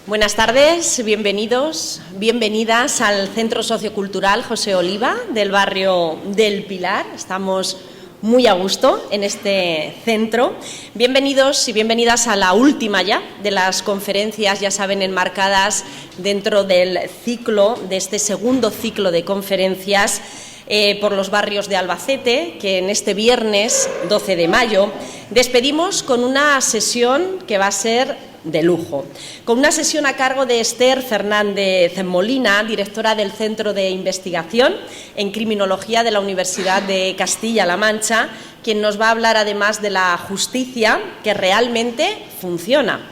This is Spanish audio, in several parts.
Buenas tardes, bienvenidos, bienvenidas al Centro Sociocultural José Oliva del barrio del Pilar. Estamos muy a gusto en este centro. Bienvenidos y bienvenidas a la última ya de las conferencias, ya saben, enmarcadas dentro del ciclo, de este segundo ciclo de conferencias por los barrios de Albacete, que en este viernes 12 de mayo despedimos con una sesión que va a ser de lujo, con una sesión a cargo de Esther Fernández Molina, directora del Centro de Investigación en Criminología de la Universidad de Castilla-La Mancha, quien nos va a hablar además de la justicia que realmente funciona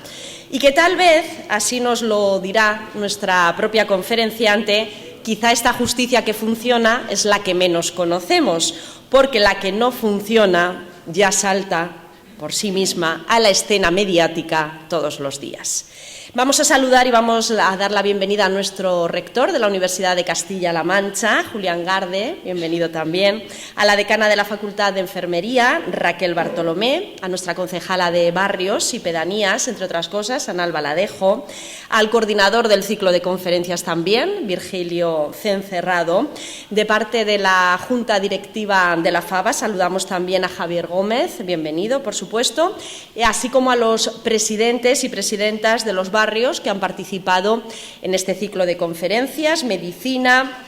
y que tal vez, así nos lo dirá nuestra propia conferenciante, quizá esta justicia que funciona es la que menos conocemos, porque la que no funciona ya salta por sí misma a la escena mediática todos los días. Vamos a saludar y vamos a dar la bienvenida a nuestro rector de la Universidad de Castilla-La Mancha, Julián Garde, bienvenido también, a la decana de la Facultad de Enfermería, Raquel Bartolomé, a nuestra concejala de Barrios y Pedanías, entre otras cosas, Anal Baladejo, al coordinador del ciclo de conferencias también, Virgilio Cencerrado. De parte de la Junta Directiva de la FABA saludamos también a Javier Gómez, bienvenido, por supuesto, así como a los presidentes y presidentas de los barrios que han participado en este ciclo de conferencias: Medicina,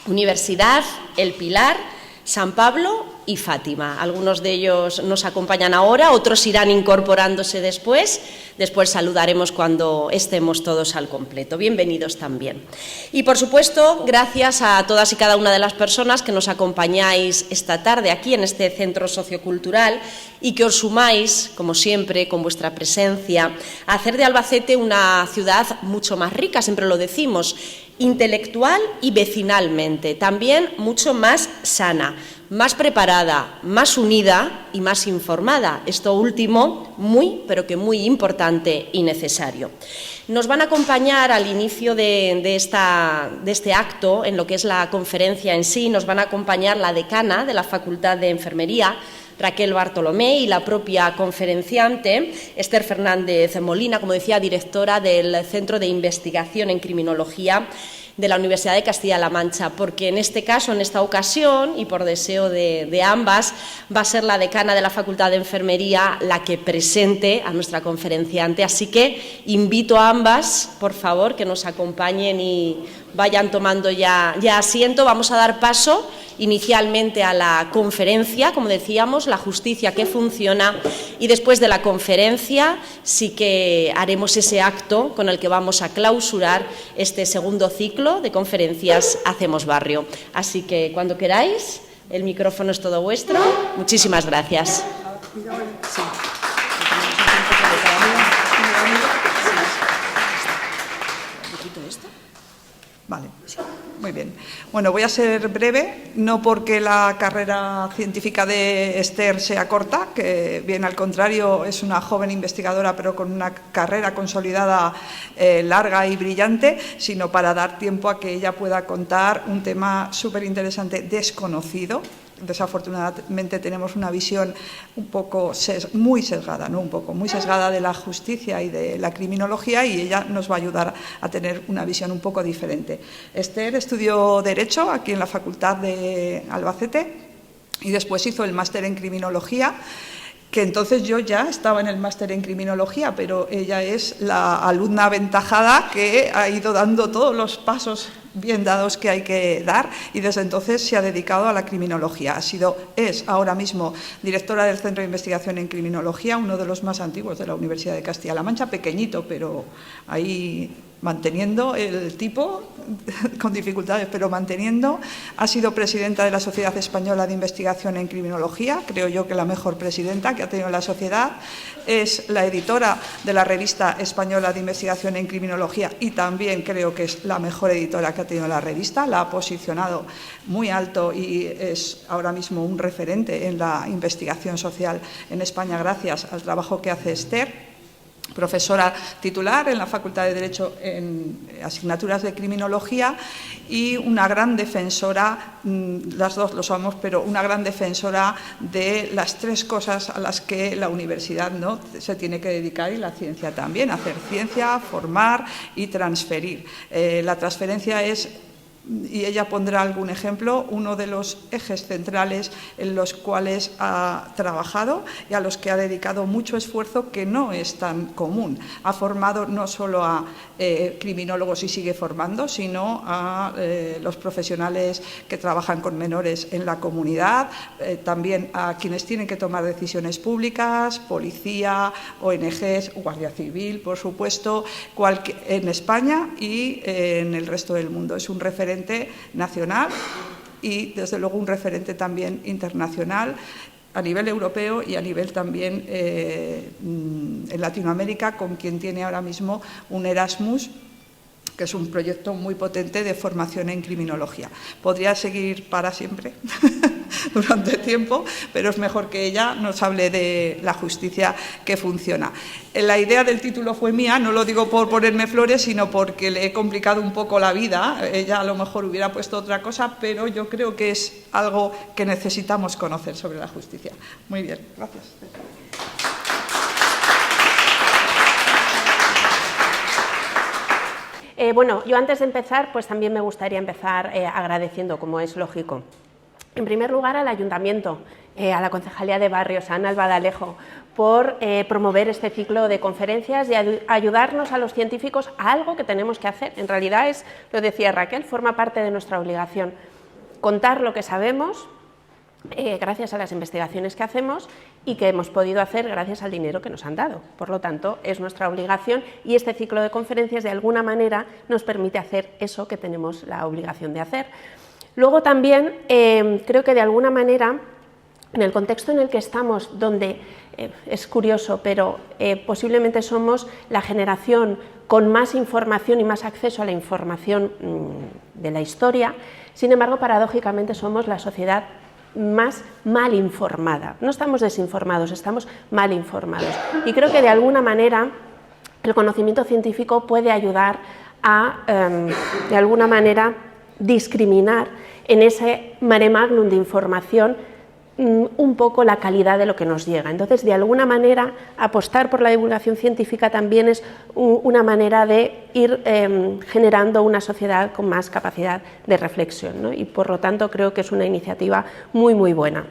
Universidad, El Pilar, San Pablo y Fátima. Algunos de ellos nos acompañan ahora, otros irán incorporándose después saludaremos cuando estemos todos al completo. Bienvenidos también. Y, por supuesto, gracias a todas y cada una de las personas que nos acompañáis esta tarde aquí en este centro sociocultural y que os sumáis, como siempre, con vuestra presencia, a hacer de Albacete una ciudad mucho más rica, siempre lo decimos, intelectual y vecinalmente, también mucho más sana, más preparada, más unida y más informada. Esto último, muy, pero que muy importante y necesario. Nos van a acompañar al inicio de este acto, en lo que es la conferencia en sí, nos van a acompañar la decana de la Facultad de Enfermería, Raquel Bartolomé, y la propia conferenciante, Esther Fernández Molina, como decía, directora del Centro de Investigación en Criminología de la Universidad de Castilla-La Mancha, porque en este caso, en esta ocasión, y por deseo de ambas, va a ser la decana de la Facultad de Enfermería la que presente a nuestra conferenciante. Así que invito a ambas, por favor, que nos acompañen y vayan tomando ya asiento. Vamos a dar paso inicialmente a la conferencia, como decíamos, la justicia que funciona, y después de la conferencia sí que haremos ese acto con el que vamos a clausurar este segundo ciclo de conferencias Hacemos Barrio. Así que cuando queráis, el micrófono es todo vuestro. Muchísimas gracias. Vale, muy bien. Bueno, voy a ser breve, no porque la carrera científica de Esther sea corta, que bien al contrario es una joven investigadora pero con una carrera consolidada larga y brillante, sino para dar tiempo a que ella pueda contar un tema súper interesante, desconocido. Desafortunadamente tenemos una visión un poco muy sesgada, ¿no? Muy sesgada de la justicia y de la criminología, y ella nos va a ayudar a tener una visión un poco diferente. Esther estudió Derecho aquí en la Facultad de Albacete y después hizo el máster en Criminología, que entonces yo ya estaba en el máster en Criminología, pero ella es la alumna aventajada que ha ido dando todos los pasos bien dados que hay que dar, y desde entonces se ha dedicado a la criminología. Es ahora mismo directora del Centro de Investigación en Criminología, uno de los más antiguos de la Universidad de Castilla-La Mancha, pequeñito, pero ahí manteniendo el tipo, con dificultades, pero manteniendo. Ha sido presidenta de la Sociedad Española de Investigación en Criminología, creo yo que la mejor presidenta que ha tenido la sociedad. Es la editora de la Revista Española de Investigación en Criminología y también creo que es la mejor editora que ha tenido la revista. La ha posicionado muy alto y es ahora mismo un referente en la investigación social en España gracias al trabajo que hace Esther. profesora titular en la Facultad de Derecho en asignaturas de Criminología y una gran defensora, las dos lo somos, pero una gran defensora de las tres cosas a las que la universidad, ¿no?, se tiene que dedicar, y la ciencia también: hacer ciencia, formar y transferir. La transferencia es, y ella pondrá algún ejemplo, uno de los ejes centrales en los cuales ha trabajado y a los que ha dedicado mucho esfuerzo, que no es tan común. Ha formado no solo a criminólogos y sigue formando, sino a los profesionales que trabajan con menores en la comunidad, también a quienes tienen que tomar decisiones públicas, policía, ONGs, Guardia Civil, por supuesto, en España y en el resto del mundo. Es un referente nacional y, desde luego, un referente también internacional a nivel europeo y a nivel también en Latinoamérica, con quien tiene ahora mismo un Erasmus, que es un proyecto muy potente de formación en criminología. Podría seguir para siempre durante tiempo, pero es mejor que ella nos hable de la justicia que funciona. La idea del título fue mía, no lo digo por ponerme flores, sino porque le he complicado un poco la vida. Ella a lo mejor hubiera puesto otra cosa, pero yo creo que es algo que necesitamos conocer sobre la justicia. Muy bien, gracias. Bueno, yo antes de empezar, pues también me gustaría empezar agradeciendo, como es lógico, en primer lugar al Ayuntamiento, a la Concejalía de Barrios, a Ana Albadalejo, por promover este ciclo de conferencias y ayudarnos a los científicos a algo que tenemos que hacer. En realidad es, lo decía Raquel, forma parte de nuestra obligación: contar lo que sabemos gracias a las investigaciones que hacemos y que hemos podido hacer gracias al dinero que nos han dado. Por lo tanto, es nuestra obligación, y este ciclo de conferencias de alguna manera nos permite hacer eso que tenemos la obligación de hacer. Luego también creo que de alguna manera, en el contexto en el que estamos, donde es curioso, pero posiblemente somos la generación con más información y más acceso a la información de la historia, sin embargo, paradójicamente somos la sociedad más mal informada. No estamos desinformados, estamos mal informados. Y creo que de alguna manera el conocimiento científico puede ayudar a, de alguna manera, discriminar en ese mare magnum de información un poco la calidad de lo que nos llega. Entonces, de alguna manera, apostar por la divulgación científica también es una manera de ir generando una sociedad con más capacidad de reflexión, ¿no? Y por lo tanto creo que es una iniciativa muy, muy buena.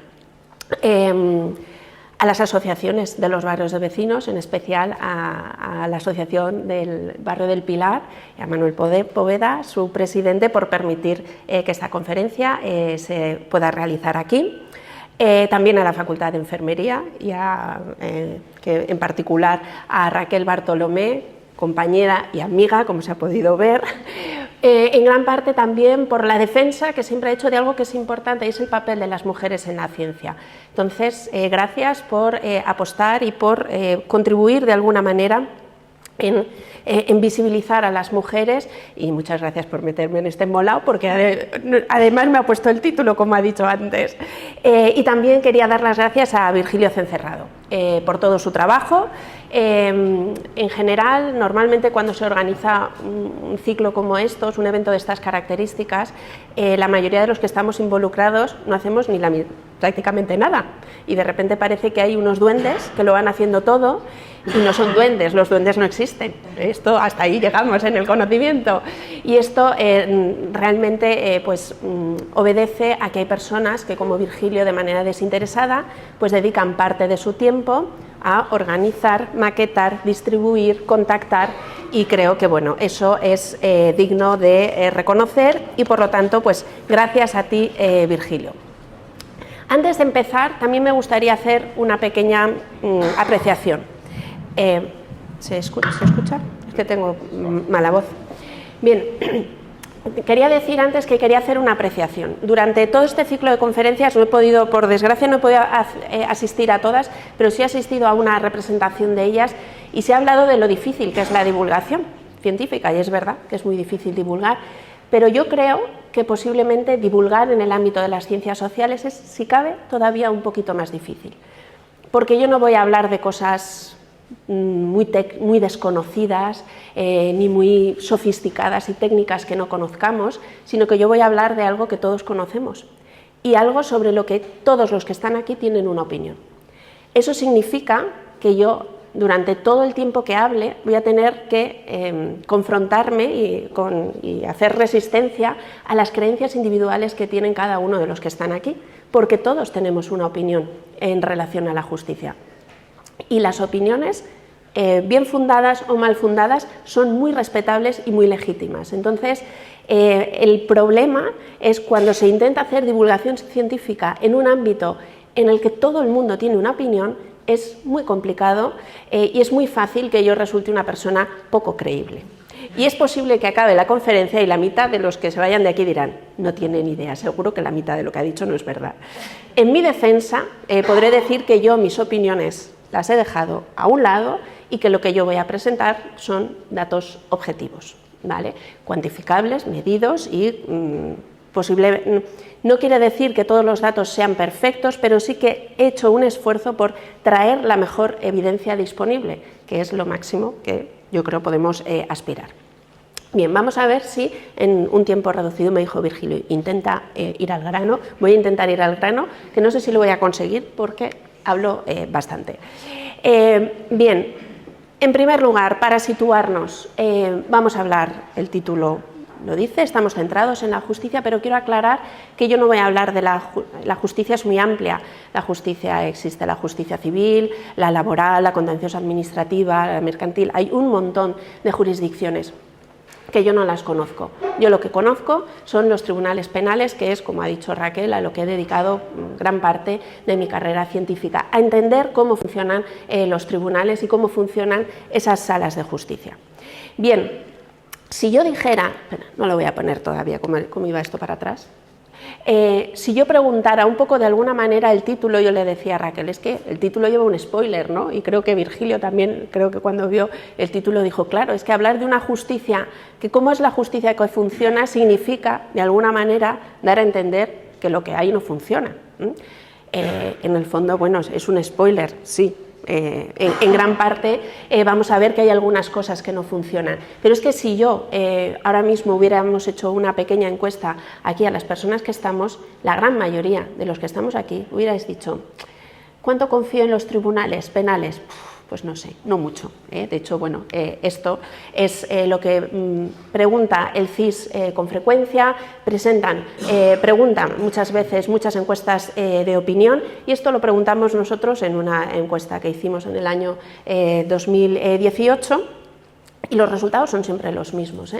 A las asociaciones de los barrios de vecinos, en especial a la Asociación del Barrio del Pilar, y a Manuel Poveda, su presidente, por permitir que esta conferencia se pueda realizar aquí. También a la Facultad de Enfermería y que en particular a Raquel Bartolomé, compañera y amiga, como se ha podido ver, en gran parte también por la defensa que siempre ha hecho de algo que es importante, y es el papel de las mujeres en la ciencia. Entonces, gracias por apostar y por contribuir de alguna manera en visibilizar a las mujeres, y muchas gracias por meterme en este embolado, porque además me ha puesto el título, como ha dicho antes. Y también quería dar las gracias a Virgilio Cencerrado por todo su trabajo. En general, normalmente cuando se organiza un ciclo como estos, un evento de estas características, la mayoría de los que estamos involucrados no hacemos ni prácticamente nada, y de repente parece que hay unos duendes que lo van haciendo todo, y no son duendes, los duendes no existen. Esto, hasta ahí llegamos en el conocimiento, y esto realmente obedece a que hay personas que, como Virgilio, de manera desinteresada, pues dedican parte de su tiempo a organizar, maquetar, distribuir, contactar, y creo que bueno, eso es digno de reconocer, y por lo tanto, pues gracias a ti, Virgilio. Antes de empezar, también me gustaría hacer una pequeña apreciación. ¿Se escucha? Es que tengo mala voz. Bien, quería decir antes que quería hacer una apreciación. Durante todo este ciclo de conferencias no he podido, por desgracia, no he podido asistir a todas, pero sí he asistido a una representación de ellas, y se ha hablado de lo difícil que es la divulgación científica, y es verdad que es muy difícil divulgar, pero yo creo que posiblemente divulgar en el ámbito de las ciencias sociales es, si cabe, todavía un poquito más difícil. Porque yo no voy a hablar de cosas muy desconocidas, ni muy sofisticadas y técnicas que no conozcamos, sino que yo voy a hablar de algo que todos conocemos y algo sobre lo que todos los que están aquí tienen una opinión. Eso significa que yo, durante todo el tiempo que hable, voy a tener que confrontarme y hacer resistencia a las creencias individuales que tienen cada uno de los que están aquí, porque todos tenemos una opinión en relación a la justicia. Y las opiniones, bien fundadas o mal fundadas, son muy respetables y muy legítimas. Entonces, el problema es cuando se intenta hacer divulgación científica en un ámbito en el que todo el mundo tiene una opinión, es muy complicado y es muy fácil que yo resulte una persona poco creíble. Y es posible que acabe la conferencia y la mitad de los que se vayan de aquí dirán, no tienen idea, seguro que la mitad de lo que ha dicho no es verdad. En mi defensa, podré decir que yo mis opiniones las he dejado a un lado y que lo que yo voy a presentar son datos objetivos, ¿vale? Cuantificables, medidos y posible. No quiere decir que todos los datos sean perfectos, pero sí que he hecho un esfuerzo por traer la mejor evidencia disponible, que es lo máximo que yo creo podemos aspirar. Bien, vamos a ver si en un tiempo reducido, me dijo Virgilio, intenta ir al grano. Voy a intentar ir al grano, que no sé si lo voy a conseguir porque hablo bastante. Bien, en primer lugar, para situarnos, vamos a hablar, el título lo dice, estamos centrados en la justicia, pero quiero aclarar que yo no voy a hablar de la justicia, es muy amplia. La justicia existe, la justicia civil, la laboral, la contenciosa administrativa, la mercantil, hay un montón de jurisdicciones que yo no las conozco. Yo lo que conozco son los tribunales penales, que es, como ha dicho Raquel, a lo que he dedicado gran parte de mi carrera científica, a entender cómo funcionan los tribunales y cómo funcionan esas salas de justicia. Bien, si yo dijera, no lo voy a poner todavía, ¿cómo iba esto para atrás? Si yo preguntara un poco de alguna manera el título, yo le decía a Raquel, es que el título lleva un spoiler, ¿no? Y creo que Virgilio también, creo que cuando vio el título dijo, claro, es que hablar de una justicia, que cómo es la justicia que funciona, significa, de alguna manera, dar a entender que lo que hay no funciona. En el fondo, bueno, es un spoiler, sí. En gran parte vamos a ver que hay algunas cosas que no funcionan, pero es que si yo ahora mismo hubiéramos hecho una pequeña encuesta aquí a las personas que estamos, la gran mayoría de los que estamos aquí hubierais dicho, ¿cuánto confío en los tribunales penales? Pues no sé, no mucho. De hecho, bueno, esto es lo que pregunta el CIS con frecuencia, preguntan muchas veces muchas encuestas de opinión y esto lo preguntamos nosotros en una encuesta que hicimos en el año 2018 y los resultados son siempre los mismos.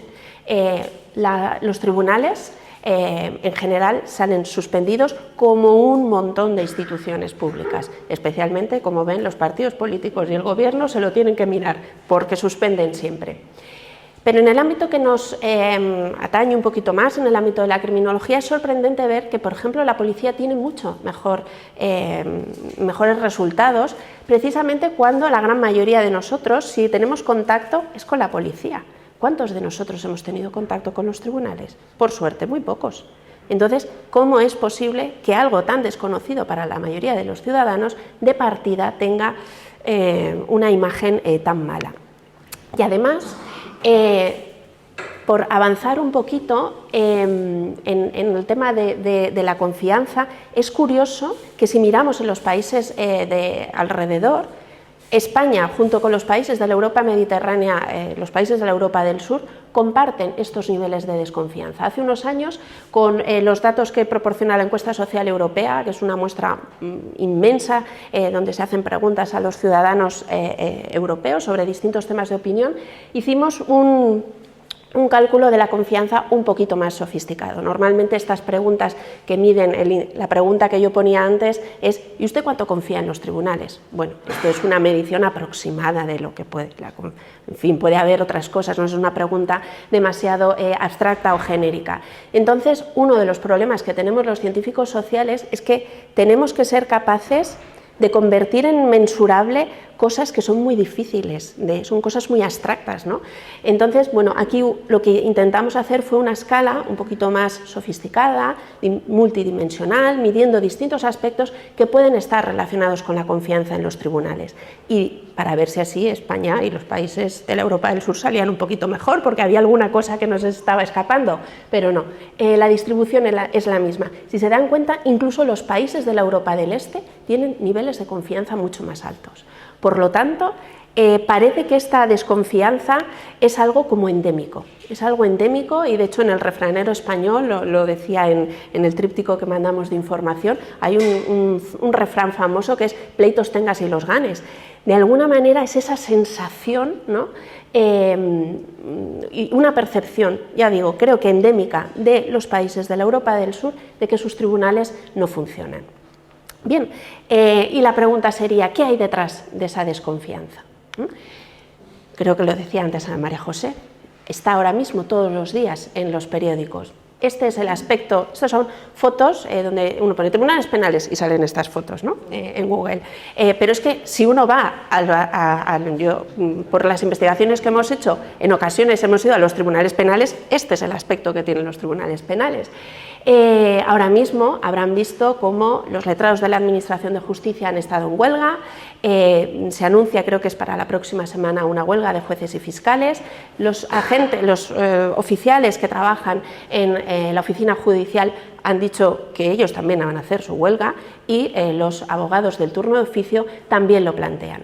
Los tribunales en general salen suspendidos como un montón de instituciones públicas, especialmente, como ven, los partidos políticos y el gobierno se lo tienen que mirar porque suspenden siempre. Pero en el ámbito que nos atañe un poquito más, en el ámbito de la criminología, es sorprendente ver que, por ejemplo, la policía tiene mucho mejores resultados, precisamente cuando la gran mayoría de nosotros, si tenemos contacto, es con la policía. ¿Cuántos de nosotros hemos tenido contacto con los tribunales? Por suerte, muy pocos. Entonces, ¿cómo es posible que algo tan desconocido para la mayoría de los ciudadanos de partida tenga una imagen tan mala? Y además, por avanzar un poquito en el tema de la confianza, es curioso que si miramos en los países de alrededor, España, junto con los países de la Europa mediterránea, los países de la Europa del Sur, comparten estos niveles de desconfianza. Hace unos años, con los datos que proporciona la encuesta social europea, que es una muestra inmensa, donde se hacen preguntas a los ciudadanos europeos sobre distintos temas de opinión, hicimos un cálculo de la confianza un poquito más sofisticado. Normalmente estas preguntas que miden, la pregunta que yo ponía antes es ¿y usted cuánto confía en los tribunales? Bueno, esto es una medición aproximada de lo que puede, en fin, puede haber otras cosas, no es una pregunta demasiado abstracta o genérica. Entonces, uno de los problemas que tenemos los científicos sociales es que tenemos que ser capaces de convertir en mensurable cosas que son muy difíciles, son cosas muy abstractas, ¿no? Entonces, bueno, aquí lo que intentamos hacer fue una escala un poquito más sofisticada, multidimensional, midiendo distintos aspectos que pueden estar relacionados con la confianza en los tribunales. Y para ver si así España y los países de la Europa del Sur salían un poquito mejor, porque había alguna cosa que nos estaba escapando, pero no, la distribución es la misma. Si se dan cuenta, incluso los países de la Europa del Este tienen niveles de confianza mucho más altos. Por lo tanto, parece que esta desconfianza es algo como endémico. Es algo endémico y, de hecho, en el refranero español, lo decía en el tríptico que mandamos de información, hay un refrán famoso que es pleitos tengas y los ganes. De alguna manera es esa sensación, ¿no? Y una percepción, ya digo, creo que endémica de los países de la Europa del Sur, de que sus tribunales no funcionan. Bien, y la pregunta sería, ¿qué hay detrás de esa desconfianza? Creo que lo decía antes a María José, está ahora mismo todos los días en los periódicos. Este es el aspecto, estas son fotos donde uno pone tribunales penales y salen estas fotos, ¿no? En Google. Pero es que si uno va, por las investigaciones que hemos hecho, en ocasiones hemos ido a los tribunales penales, este es el aspecto que tienen los tribunales penales. Ahora mismo habrán visto cómo los letrados de la Administración de Justicia han estado en huelga. Se anuncia, creo que es para la próxima semana, una huelga de jueces y fiscales. Los oficiales que trabajan en la oficina judicial han dicho que ellos también van a hacer su huelga y los abogados del turno de oficio también lo plantean.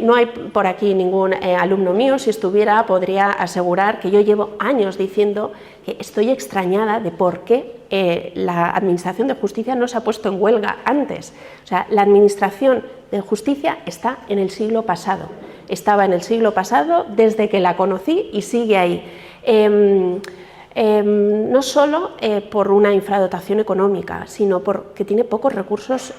No hay por aquí ningún alumno mío, si estuviera podría asegurar que yo llevo años diciendo que estoy extrañada de por qué la Administración de Justicia no se ha puesto en huelga antes. O sea, la Administración de Justicia está en el siglo pasado, estaba en el siglo pasado desde que la conocí y sigue ahí. No solo por una infradotación económica, sino porque tiene pocos recursos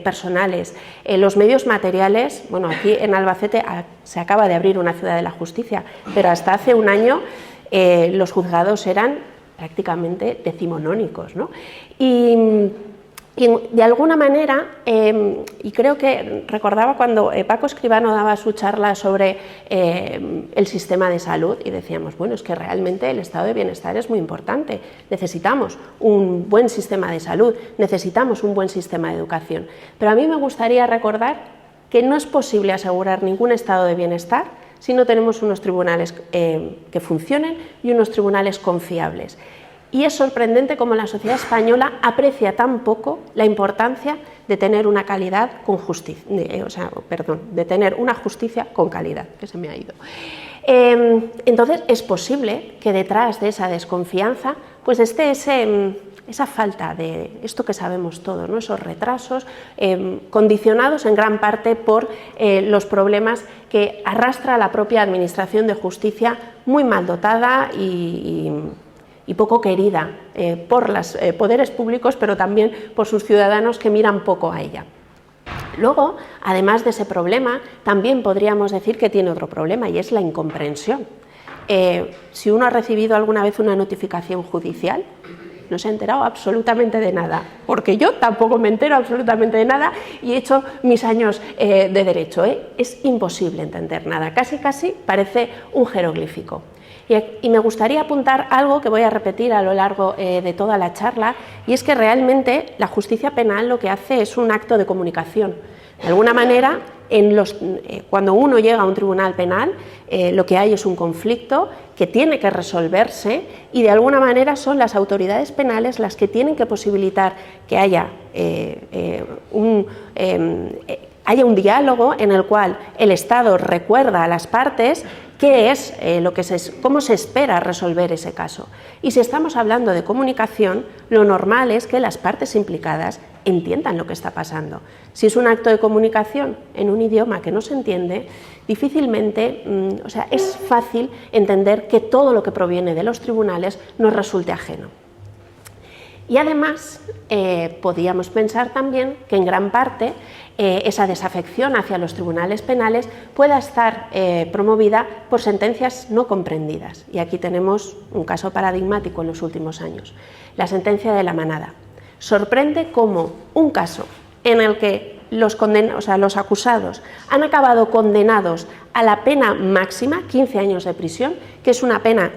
personales. Los medios materiales, bueno, aquí en Albacete se acaba de abrir una ciudad de la justicia, pero hasta hace un año los juzgados eran prácticamente decimonónicos, ¿no? Y de alguna manera, y creo que recordaba cuando Paco Escribano daba su charla sobre el sistema de salud y decíamos, bueno, es que realmente el estado de bienestar es muy importante, necesitamos un buen sistema de salud, necesitamos un buen sistema de educación, pero a mí me gustaría recordar que no es posible asegurar ningún estado de bienestar si no tenemos unos tribunales que funcionen y unos tribunales confiables. Y es sorprendente cómo la sociedad española aprecia tan poco la importancia de tener una calidad con justicia, de tener una justicia con calidad, que se me ha ido. Entonces es posible que detrás de esa desconfianza pues esté esa falta de esto que sabemos todos, ¿no? Esos retrasos condicionados en gran parte por los problemas que arrastra la propia Administración de Justicia, muy mal dotada y poco querida por los poderes públicos, pero también por sus ciudadanos que miran poco a ella. Luego, además de ese problema, también podríamos decir que tiene otro problema y es la incomprensión. Si uno ha recibido alguna vez una notificación judicial, no se ha enterado absolutamente de nada, porque yo tampoco me entero absolutamente de nada y he hecho mis años de derecho. Es imposible entender nada, casi parece un jeroglífico. Y me gustaría apuntar algo que voy a repetir a lo largo de toda la charla, y es que realmente la justicia penal lo que hace es un acto de comunicación. De alguna manera, cuando uno llega a un tribunal penal, lo que hay es un conflicto que tiene que resolverse y de alguna manera son las autoridades penales las que tienen que posibilitar que haya un diálogo en el cual el Estado recuerda a las partes qué es cómo se espera resolver ese caso. Y si estamos hablando de comunicación, lo normal es que las partes implicadas entiendan lo que está pasando. Si es un acto de comunicación en un idioma que no se entiende, difícilmente, es fácil entender que todo lo que proviene de los tribunales nos resulte ajeno. Y además, podríamos pensar también que en gran parte esa desafección hacia los tribunales penales pueda estar promovida por sentencias no comprendidas. Y aquí tenemos un caso paradigmático en los últimos años, la sentencia de La Manada. Sorprende cómo un caso en el que los acusados han acabado condenados a la pena máxima, 15 años de prisión, que es una pena,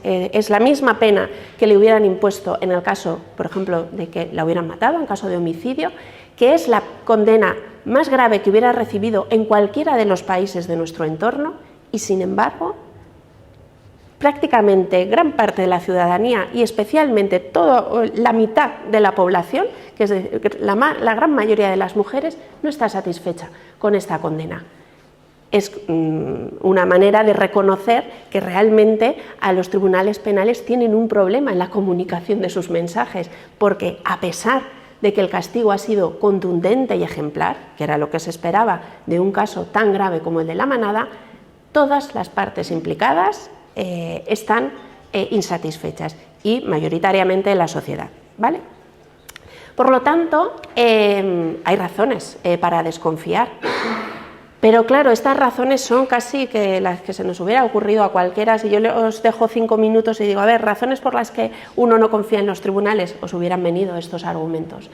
es la misma pena que le hubieran impuesto en el caso, por ejemplo, de que la hubieran matado, en caso de homicidio, que es la condena más grave que hubiera recibido en cualquiera de los países de nuestro entorno, y sin embargo, prácticamente gran parte de la ciudadanía y especialmente la mitad de la población, que es la gran mayoría de las mujeres, no está satisfecha con esta condena. Es una manera de reconocer que realmente a los tribunales penales tienen un problema en la comunicación de sus mensajes, porque a pesar de que el castigo ha sido contundente y ejemplar, que era lo que se esperaba de un caso tan grave como el de La Manada, todas las partes implicadas están insatisfechas y mayoritariamente la sociedad, ¿vale? Por lo tanto, hay razones para desconfiar, pero claro, estas razones son casi que las que se nos hubiera ocurrido a cualquiera. Si yo os dejo 5 minutos y digo, a ver, razones por las que uno no confía en los tribunales, os hubieran venido estos argumentos.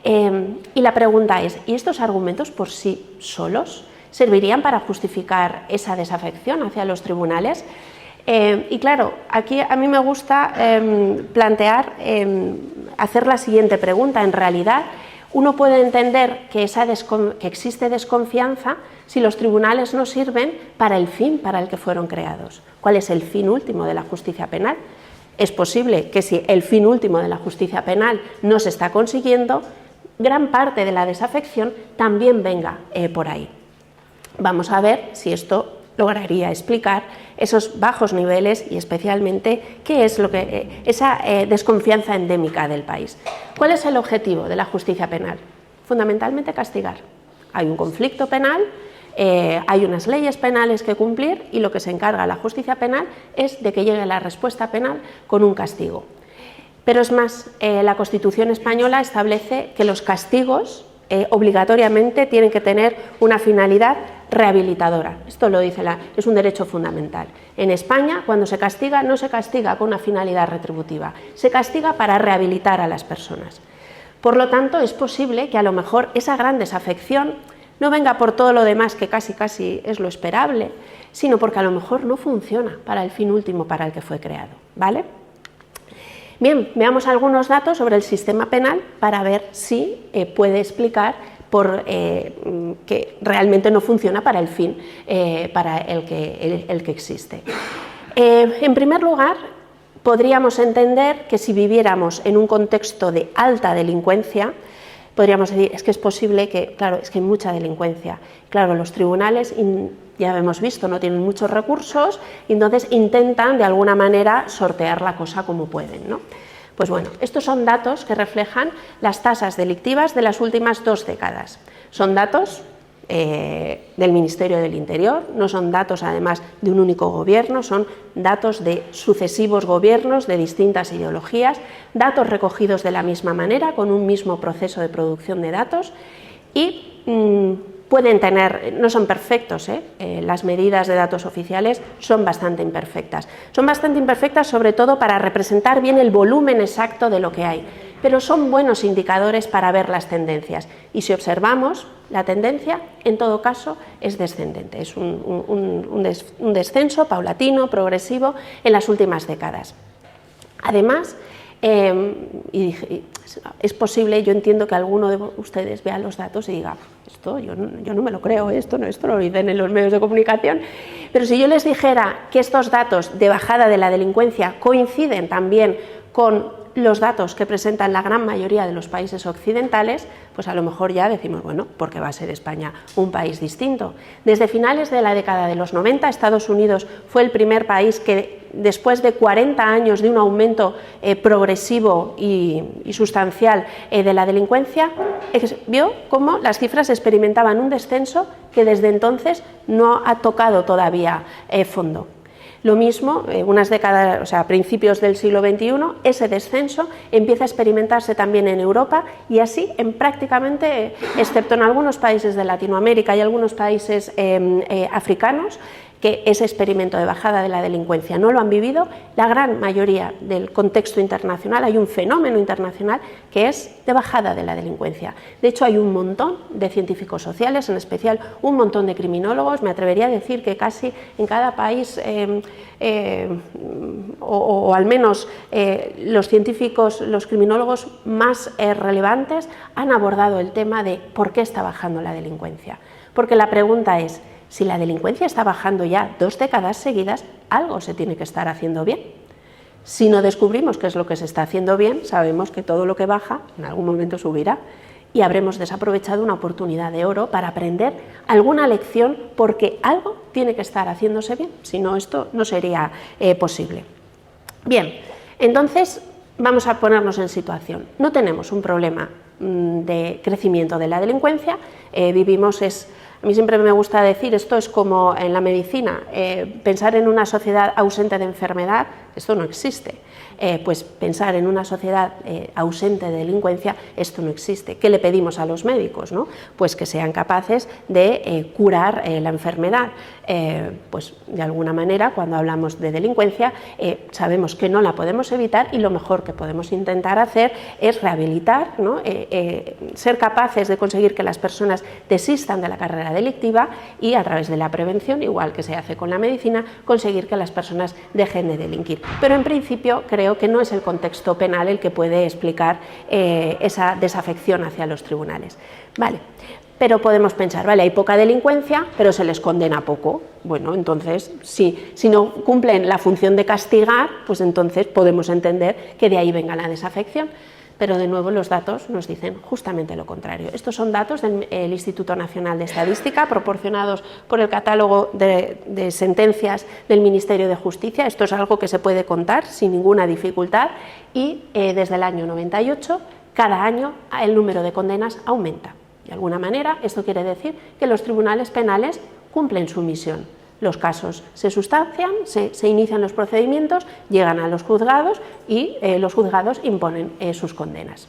Y la pregunta es, ¿y estos argumentos por sí solos servirían para justificar esa desafección hacia los tribunales? Y claro, aquí a mí me gusta plantear, hacer la siguiente pregunta. En realidad, uno puede entender que existe desconfianza si los tribunales no sirven para el fin para el que fueron creados. ¿Cuál es el fin último de la justicia penal? Es posible que si el fin último de la justicia penal no se está consiguiendo, gran parte de la desafección también venga por ahí. Vamos a ver si esto lograría explicar esos bajos niveles y especialmente qué es esa desconfianza endémica del país. ¿Cuál es el objetivo de la justicia penal? Fundamentalmente castigar. Hay un conflicto penal, hay unas leyes penales que cumplir y lo que se encarga la justicia penal es de que llegue la respuesta penal con un castigo. Pero es más, la Constitución española establece que los castigos obligatoriamente tienen que tener una finalidad rehabilitadora. Esto lo dice es un derecho fundamental. En España, cuando se castiga, no se castiga con una finalidad retributiva, se castiga para rehabilitar a las personas. Por lo tanto, es posible que a lo mejor esa gran desafección no venga por todo lo demás, que casi es lo esperable, sino porque a lo mejor no funciona para el fin último para el que fue creado, ¿vale? Bien, veamos algunos datos sobre el sistema penal para ver si puede explicar que realmente no funciona para el fin para el que existe. En primer lugar, podríamos entender que si viviéramos en un contexto de alta delincuencia, podríamos decir, es que es posible que, claro, es que hay mucha delincuencia. Claro, los tribunales, ya hemos visto, no tienen muchos recursos y entonces intentan de alguna manera sortear la cosa como pueden, ¿no? Pues bueno, estos son datos que reflejan las tasas delictivas de las últimas 2 décadas. Son datos del Ministerio del Interior, no son datos además de un único gobierno, son datos de sucesivos gobiernos de distintas ideologías, datos recogidos de la misma manera, con un mismo proceso de producción de datos y pueden tener, no son perfectos, las medidas de datos oficiales son bastante imperfectas. Son bastante imperfectas sobre todo para representar bien el volumen exacto de lo que hay, pero son buenos indicadores para ver las tendencias. Y si observamos, la tendencia, en todo caso, es descendente. Es un descenso paulatino, progresivo, en las últimas décadas. Además, es posible, yo entiendo que alguno de ustedes vea los datos y diga, esto yo no me lo creo, esto lo dicen en los medios de comunicación, pero si yo les dijera que estos datos de bajada de la delincuencia coinciden también con los datos que presentan la gran mayoría de los países occidentales, pues a lo mejor ya decimos, bueno, porque va a ser España un país distinto. Desde finales de la década de los 90, Estados Unidos fue el primer país que, después de 40 años de un aumento progresivo y sustancial de la delincuencia, vio cómo las cifras experimentaban un descenso que desde entonces no ha tocado todavía fondo. Lo mismo, unas décadas, o sea, a principios del siglo XXI, ese descenso empieza a experimentarse también en Europa y así en prácticamente, excepto en algunos países de Latinoamérica y algunos países africanos, que ese experimento de bajada de la delincuencia no lo han vivido, la gran mayoría del contexto internacional hay un fenómeno internacional que es de bajada de la delincuencia. De hecho, hay un montón de científicos sociales, en especial un montón de criminólogos, me atrevería a decir que casi en cada país, o al menos los científicos, los criminólogos más relevantes han abordado el tema de por qué está bajando la delincuencia. Porque la pregunta es, si la delincuencia está bajando ya 2 décadas seguidas, algo se tiene que estar haciendo bien. Si no descubrimos qué es lo que se está haciendo bien, sabemos que todo lo que baja en algún momento subirá y habremos desaprovechado una oportunidad de oro para aprender alguna lección, porque algo tiene que estar haciéndose bien, si no esto no sería posible. Bien, entonces vamos a ponernos en situación. No tenemos un problema de crecimiento de la delincuencia, a mí siempre me gusta decir, esto es como en la medicina, pensar en una sociedad ausente de enfermedad, esto no existe. Pues pensar en una sociedad ausente de delincuencia, esto no existe. ¿Qué le pedimos a los médicos, no? Pues que sean capaces de curar la enfermedad. Pues de alguna manera, cuando hablamos de delincuencia, sabemos que no la podemos evitar y lo mejor que podemos intentar hacer es rehabilitar, ¿no? Ser capaces de conseguir que las personas desistan de la carrera delictiva y, a través de la prevención, igual que se hace con la medicina, conseguir que las personas dejen de delinquir. Pero en principio creo que no es el contexto penal el que puede explicar esa desafección hacia los tribunales. Vale. Pero podemos pensar, vale, hay poca delincuencia, pero se les condena poco. Bueno, entonces, si no cumplen la función de castigar, pues entonces podemos entender que de ahí venga la desafección. Pero de nuevo los datos nos dicen justamente lo contrario. Estos son datos del Instituto Nacional de Estadística, proporcionados por el catálogo de sentencias del Ministerio de Justicia. Esto es algo que se puede contar sin ninguna dificultad y desde el año 98, cada año el número de condenas aumenta. De alguna manera, esto quiere decir que los tribunales penales cumplen su misión. Los casos se sustancian, se inician los procedimientos, llegan a los juzgados y los juzgados imponen sus condenas.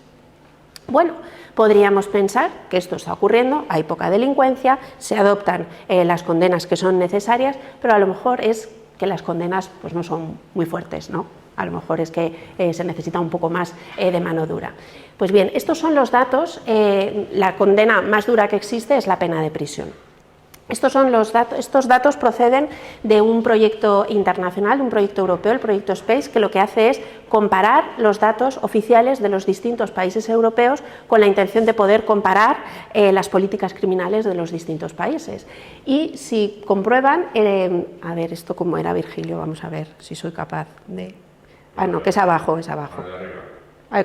Bueno, podríamos pensar que esto está ocurriendo, hay poca delincuencia, se adoptan las condenas que son necesarias, pero a lo mejor es que las condenas pues, no son muy fuertes, ¿no? A lo mejor es que se necesita un poco más de mano dura. Pues bien, estos son los datos. La condena más dura que existe es la pena de prisión. Estos datos proceden de un proyecto internacional, un proyecto europeo, el proyecto SPACE, que lo que hace es comparar los datos oficiales de los distintos países europeos con la intención de poder comparar las políticas criminales de los distintos países. Y si comprueban, a ver, esto cómo era, Virgilio, vamos a ver si soy capaz de... Ah, no, que es abajo, es abajo.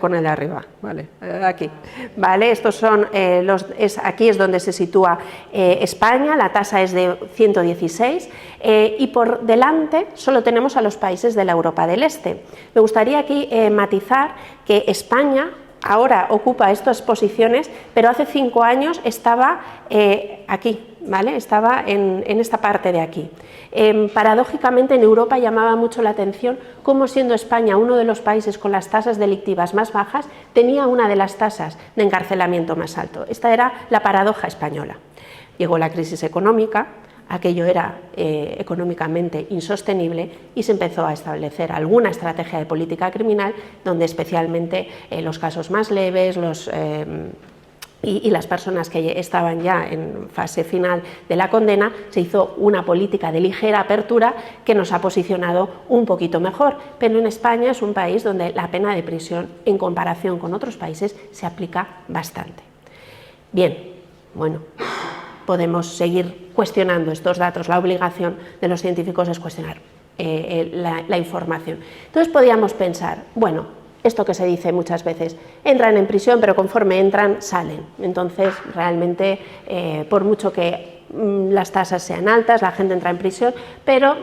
Con el de arriba, vale, aquí. Vale, estos son aquí es donde se sitúa España, la tasa es de 116 y por delante solo tenemos a los países de la Europa del Este. Me gustaría aquí matizar que España ahora ocupa estas posiciones, pero hace 5 años estaba aquí, ¿vale? Estaba en esta parte de aquí. Paradójicamente, en Europa llamaba mucho la atención cómo, siendo España uno de los países con las tasas delictivas más bajas, tenía una de las tasas de encarcelamiento más alto. Esta era la paradoja española. Llegó la crisis económica, aquello era económicamente insostenible y se empezó a establecer alguna estrategia de política criminal donde especialmente los casos más leves, y las personas que estaban ya en fase final de la condena, se hizo una política de ligera apertura que nos ha posicionado un poquito mejor. Pero en España es un país donde la pena de prisión, en comparación con otros países, se aplica bastante. Bien, bueno, podemos seguir cuestionando estos datos. La obligación de los científicos es cuestionar la información. Entonces podríamos pensar, bueno, esto que se dice muchas veces, entran en prisión, pero conforme entran, salen. Entonces, realmente, por mucho que las tasas sean altas, la gente entra en prisión, pero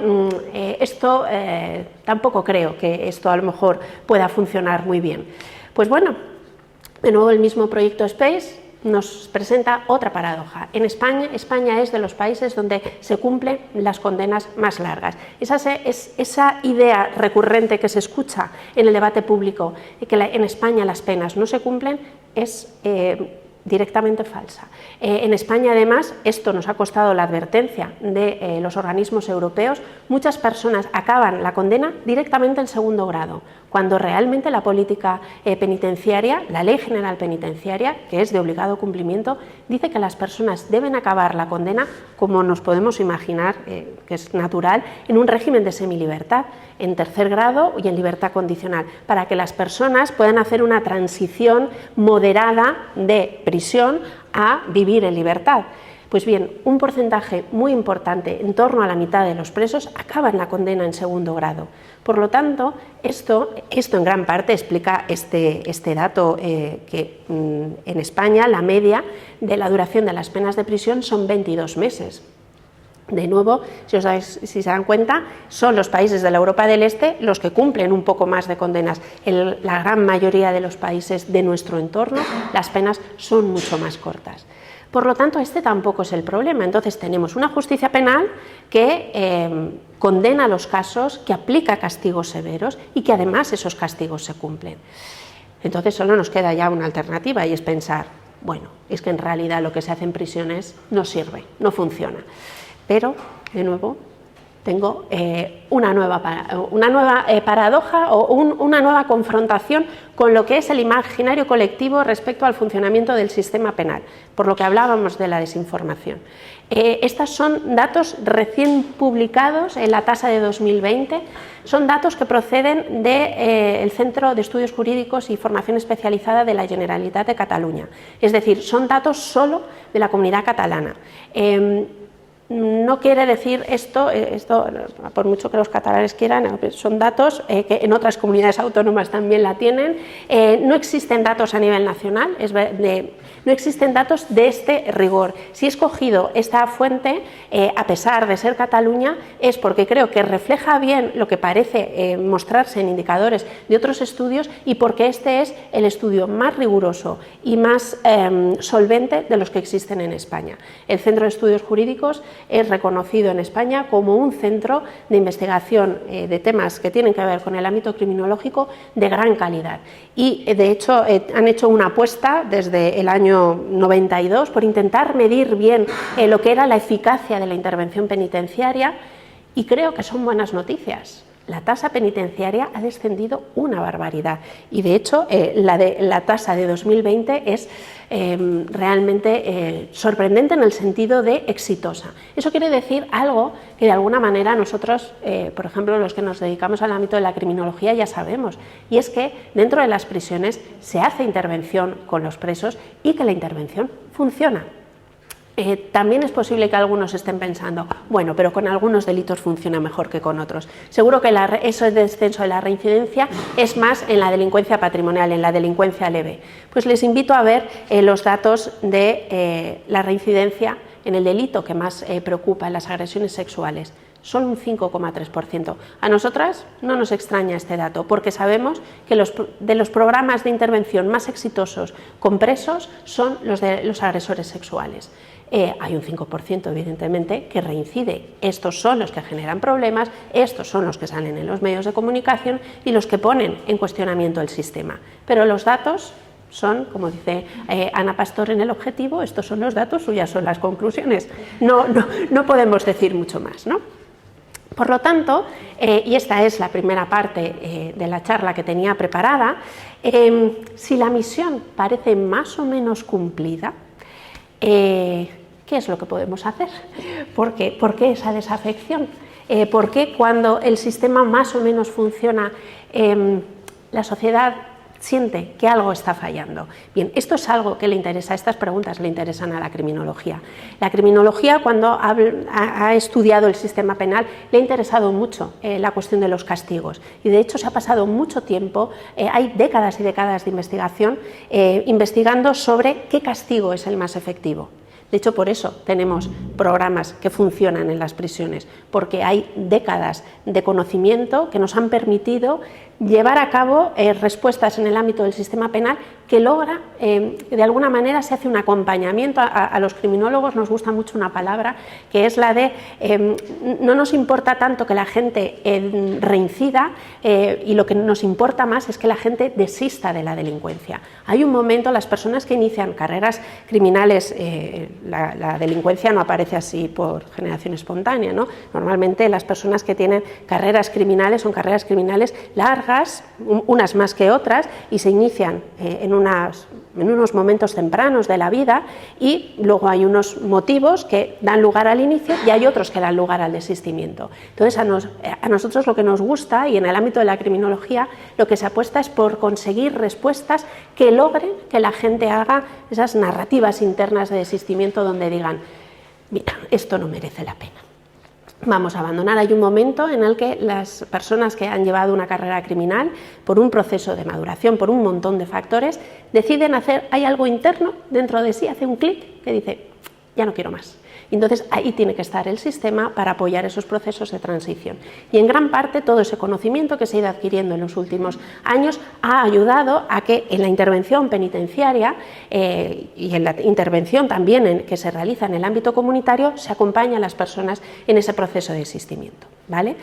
esto tampoco creo que esto a lo mejor pueda funcionar muy bien. Pues bueno, de nuevo el mismo proyecto SPACE nos presenta otra paradoja. En España es de los países donde se cumplen las condenas más largas. Esa idea recurrente que se escucha en el debate público de que en España las penas no se cumplen es directamente falsa. En España, además, esto nos ha costado la advertencia de los organismos europeos. Muchas personas acaban la condena directamente en segundo grado, cuando realmente la política penitenciaria, la Ley General Penitenciaria, que es de obligado cumplimiento, dice que las personas deben acabar la condena, como nos podemos imaginar, que es natural, en un régimen de semilibertad, en tercer grado y en libertad condicional, para que las personas puedan hacer una transición moderada de prisión a vivir en libertad. Pues bien, un porcentaje muy importante, en torno a la mitad de los presos, acaban la condena en segundo grado. Por lo tanto, esto en gran parte explica este dato que en España la media de la duración de las penas de prisión son 22 meses. De nuevo, si se dan cuenta, son los países de la Europa del Este los que cumplen un poco más de condenas. En la gran mayoría de los países de nuestro entorno, las penas son mucho más cortas. Por lo tanto, este tampoco es el problema. Entonces, tenemos una justicia penal que condena los casos, que aplica castigos severos y que además esos castigos se cumplen. Entonces, solo nos queda ya una alternativa y es pensar, bueno, es que en realidad lo que se hace en prisiones no sirve, no funciona. Pero, de nuevo, tengo una nueva paradoja o una nueva confrontación con lo que es el imaginario colectivo respecto al funcionamiento del sistema penal, por lo que hablábamos de la desinformación. Estos son datos recién publicados en la tasa de 2020, son datos que proceden del Centro de Estudios Jurídicos y Formación Especializada de la Generalitat de Cataluña, es decir, son datos solo de la comunidad catalana. No quiere decir esto, por mucho que los catalanes quieran, son datos que en otras comunidades autónomas también la tienen. No existen datos a nivel nacional, no existen datos de este rigor. Si he escogido esta fuente, a pesar de ser Cataluña, es porque creo que refleja bien lo que parece mostrarse en indicadores de otros estudios y porque este es el estudio más riguroso y más solvente de los que existen en España. El Centro de Estudios Jurídicos es reconocido en España como un centro de investigación de temas que tienen que ver con el ámbito criminológico de gran calidad. Y, de hecho, han hecho una apuesta desde el año 92 por intentar medir bien lo que era la eficacia de la intervención penitenciaria y creo que son buenas noticias. La tasa penitenciaria ha descendido una barbaridad y, de hecho, la tasa de 2020 es realmente sorprendente en el sentido de exitosa. Eso quiere decir algo que de alguna manera nosotros, por ejemplo, los que nos dedicamos al ámbito de la criminología ya sabemos, y es que dentro de las prisiones se hace intervención con los presos y que la intervención funciona. También es posible que algunos estén pensando, bueno, pero con algunos delitos funciona mejor que con otros. Seguro que ese descenso de la reincidencia es más en la delincuencia patrimonial, en la delincuencia leve. Pues les invito a ver los datos de la reincidencia en el delito que más preocupa, en las agresiones sexuales. Solo un 5,3%. A nosotras no nos extraña este dato, porque sabemos que de los programas de intervención más exitosos con presos son los de los agresores sexuales. Hay un 5%, evidentemente, que reincide. Estos son los que generan problemas, estos son los que salen en los medios de comunicación y los que ponen en cuestionamiento el sistema. Pero los datos son, como dice Ana Pastor en El Objetivo, estos son los datos, suyas son las conclusiones. No podemos decir mucho más, ¿no? Por lo tanto, y esta es la primera parte de la charla que tenía preparada, si la misión parece más o menos cumplida, ¿qué es lo que podemos hacer? ¿Por qué esa desafección? ¿Por qué cuando el sistema más o menos funciona, la sociedad siente que algo está fallando? Bien, esto es algo que le interesa, estas preguntas le interesan a la criminología. La criminología, cuando ha estudiado el sistema penal, le ha interesado mucho la cuestión de los castigos y, de hecho, se ha pasado mucho tiempo, hay décadas y décadas de investigación investigando sobre qué castigo es el más efectivo. De hecho, por eso tenemos programas que funcionan en las prisiones, porque hay décadas de conocimiento que nos han permitido llevar a cabo respuestas en el ámbito del sistema penal que logra, de alguna manera se hace un acompañamiento a los criminólogos, nos gusta mucho una palabra que es la de no nos importa tanto que la gente reincida y lo que nos importa más es que la gente desista de la delincuencia. Hay un momento, las personas que inician carreras criminales, la delincuencia no aparece así por generación espontánea, ¿no? Normalmente las personas que tienen carreras criminales son carreras criminales largas, unas más que otras, y se inician en unos momentos tempranos de la vida, y luego hay unos motivos que dan lugar al inicio y hay otros que dan lugar al desistimiento. Entonces a nosotros lo que nos gusta, y en el ámbito de la criminología lo que se apuesta es por conseguir respuestas que logren que la gente haga esas narrativas internas de desistimiento donde digan, mira, esto no merece la pena, vamos a abandonar. Hay un momento en el que las personas que han llevado una carrera criminal, por un proceso de maduración, por un montón de factores, deciden hay algo interno dentro de sí, hace un clic que dice, ya no quiero más. Entonces ahí tiene que estar el sistema para apoyar esos procesos de transición. Y en gran parte todo ese conocimiento que se ha ido adquiriendo en los últimos años ha ayudado a que en la intervención penitenciaria y en la intervención también que se realiza en el ámbito comunitario se acompaña a las personas en ese proceso de desistimiento, ¿vale?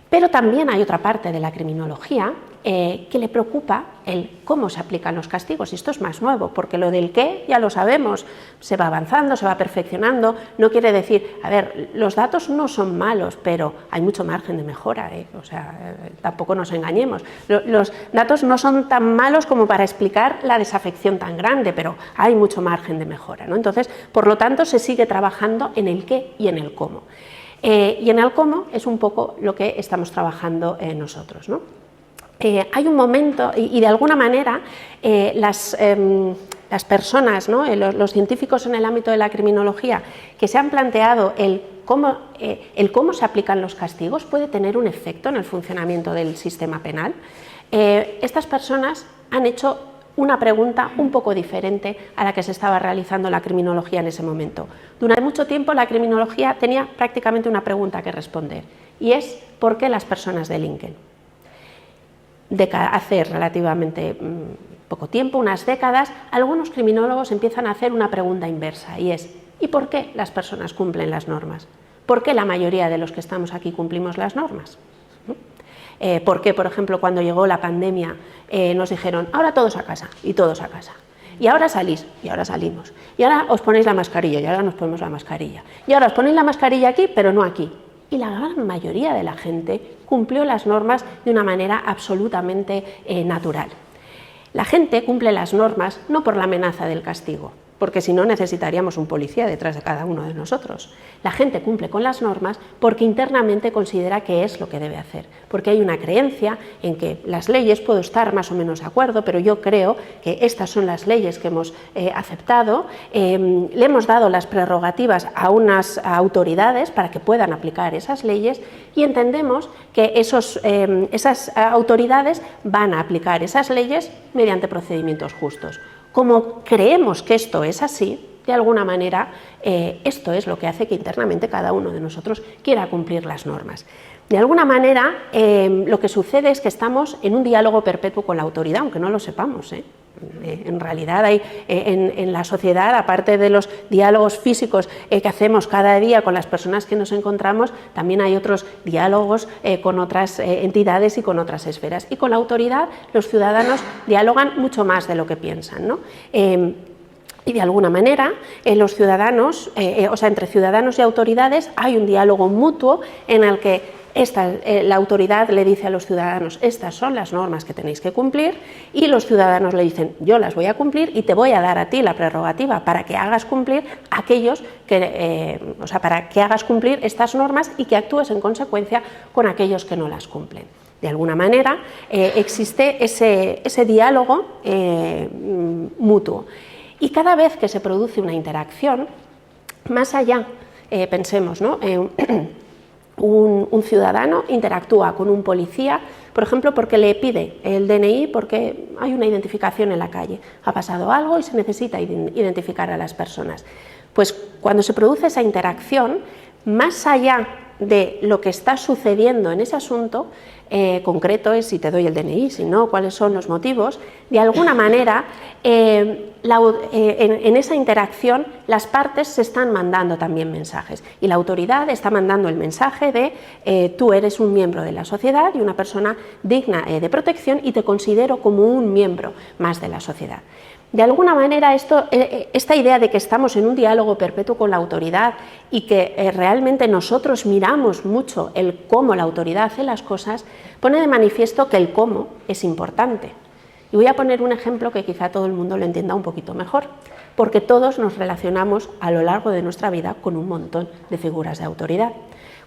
Pero también hay otra parte de la criminología que le preocupa el cómo se aplican los castigos, y esto es más nuevo, porque lo del qué ya lo sabemos, se va avanzando, se va perfeccionando, no quiere decir, a ver, los datos no son malos, pero hay mucho margen de mejora, o sea, tampoco nos engañemos, los datos no son tan malos como para explicar la desafección tan grande, pero hay mucho margen de mejora, ¿no? Entonces, por lo tanto, se sigue trabajando en el qué y en el cómo. Y en el cómo es un poco lo que estamos trabajando nosotros, ¿no? Hay un momento, y de alguna manera las personas, ¿no? los científicos en el ámbito de la criminología que se han planteado el cómo se aplican los castigos puede tener un efecto en el funcionamiento del sistema penal. Estas personas han hecho una pregunta un poco diferente a la que se estaba realizando la criminología en ese momento. Durante mucho tiempo la criminología tenía prácticamente una pregunta que responder, y es ¿por qué las personas delinquen? Hace relativamente poco tiempo, unas décadas, algunos criminólogos empiezan a hacer una pregunta inversa, y es ¿y por qué las personas cumplen las normas? ¿Por qué la mayoría de los que estamos aquí cumplimos las normas? ¿Por qué, por ejemplo, cuando llegó la pandemia nos dijeron ahora todos a casa, y todos a casa? Y ahora salís, y ahora salimos, y ahora os ponéis la mascarilla, y ahora nos ponemos la mascarilla, y ahora os ponéis la mascarilla aquí, pero no aquí. Y la gran mayoría de la gente cumplió las normas de una manera absolutamente natural. La gente cumple las normas no por la amenaza del castigo, porque si no necesitaríamos un policía detrás de cada uno de nosotros. La gente cumple con las normas porque internamente considera que es lo que debe hacer, porque hay una creencia en que las leyes, puedo estar más o menos de acuerdo, pero yo creo que estas son las leyes que hemos aceptado, le hemos dado las prerrogativas a unas autoridades para que puedan aplicar esas leyes, y entendemos que esas autoridades van a aplicar esas leyes mediante procedimientos justos. Como creemos que esto es así, de alguna manera esto es lo que hace que internamente cada uno de nosotros quiera cumplir las normas. De alguna manera lo que sucede es que estamos en un diálogo perpetuo con la autoridad, aunque no lo sepamos, En realidad hay en la sociedad, aparte de los diálogos físicos que hacemos cada día con las personas que nos encontramos, también hay otros diálogos con otras entidades y con otras esferas. Y con la autoridad los ciudadanos dialogan mucho más de lo que piensan, ¿no? Y de alguna manera los ciudadanos, entre ciudadanos y autoridades hay un diálogo mutuo en el que la autoridad le dice a los ciudadanos estas son las normas que tenéis que cumplir, y los ciudadanos le dicen yo las voy a cumplir y te voy a dar a ti la prerrogativa para que hagas cumplir para que hagas cumplir estas normas y que actúes en consecuencia con aquellos que no las cumplen. De alguna manera existe ese diálogo mutuo, y cada vez que se produce una interacción, más allá, pensemos, ¿no? Un ciudadano interactúa con un policía, por ejemplo, porque le pide el DNI porque hay una identificación en la calle, ha pasado algo y se necesita identificar a las personas. Pues cuando se produce esa interacción, más allá de lo que está sucediendo en ese asunto, concreto es si te doy el DNI, si no, cuáles son los motivos, de alguna manera en esa interacción las partes se están mandando también mensajes y la autoridad está mandando el mensaje de tú eres un miembro de la sociedad y una persona digna de protección y te considero como un miembro más de la sociedad. De alguna manera esta idea de que estamos en un diálogo perpetuo con la autoridad y que realmente nosotros miramos mucho el cómo la autoridad hace las cosas, pone de manifiesto que el cómo es importante. Y voy a poner un ejemplo que quizá todo el mundo lo entienda un poquito mejor, porque todos nos relacionamos a lo largo de nuestra vida con un montón de figuras de autoridad.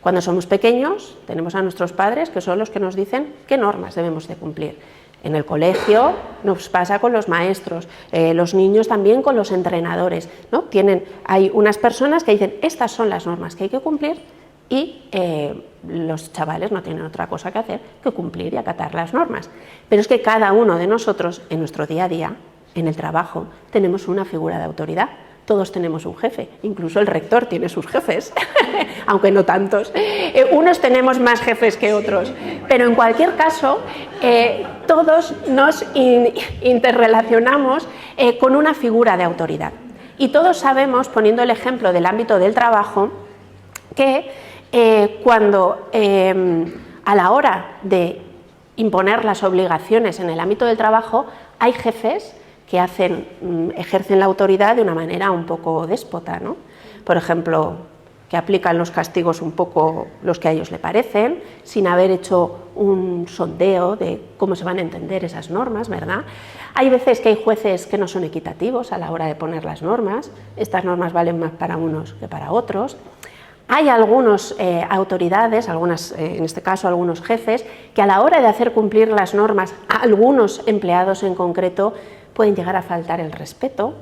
Cuando somos pequeños tenemos a nuestros padres que son los que nos dicen qué normas debemos de cumplir. En el colegio nos pasa con los maestros, los niños también con los entrenadores, ¿no? Hay unas personas que dicen estas son las normas que hay que cumplir y los chavales no tienen otra cosa que hacer que cumplir y acatar las normas. Pero es que cada uno de nosotros en nuestro día a día, en el trabajo, tenemos una figura de autoridad. Todos tenemos un jefe, incluso el rector tiene sus jefes, aunque no tantos. Unos tenemos más jefes que otros, pero en cualquier caso todos nos interrelacionamos con una figura de autoridad. Y todos sabemos, poniendo el ejemplo del ámbito del trabajo, que cuando a la hora de imponer las obligaciones en el ámbito del trabajo hay jefes que ejercen la autoridad de una manera un poco déspota, ¿no? Por ejemplo, que aplican los castigos un poco los que a ellos le parecen, sin haber hecho un sondeo de cómo se van a entender esas normas, ¿verdad? Hay veces que hay jueces que no son equitativos a la hora de poner las normas, estas normas valen más para unos que para otros. Hay algunas autoridades, en este caso algunos jefes, que a la hora de hacer cumplir las normas a algunos empleados en concreto pueden llegar a faltar el respeto.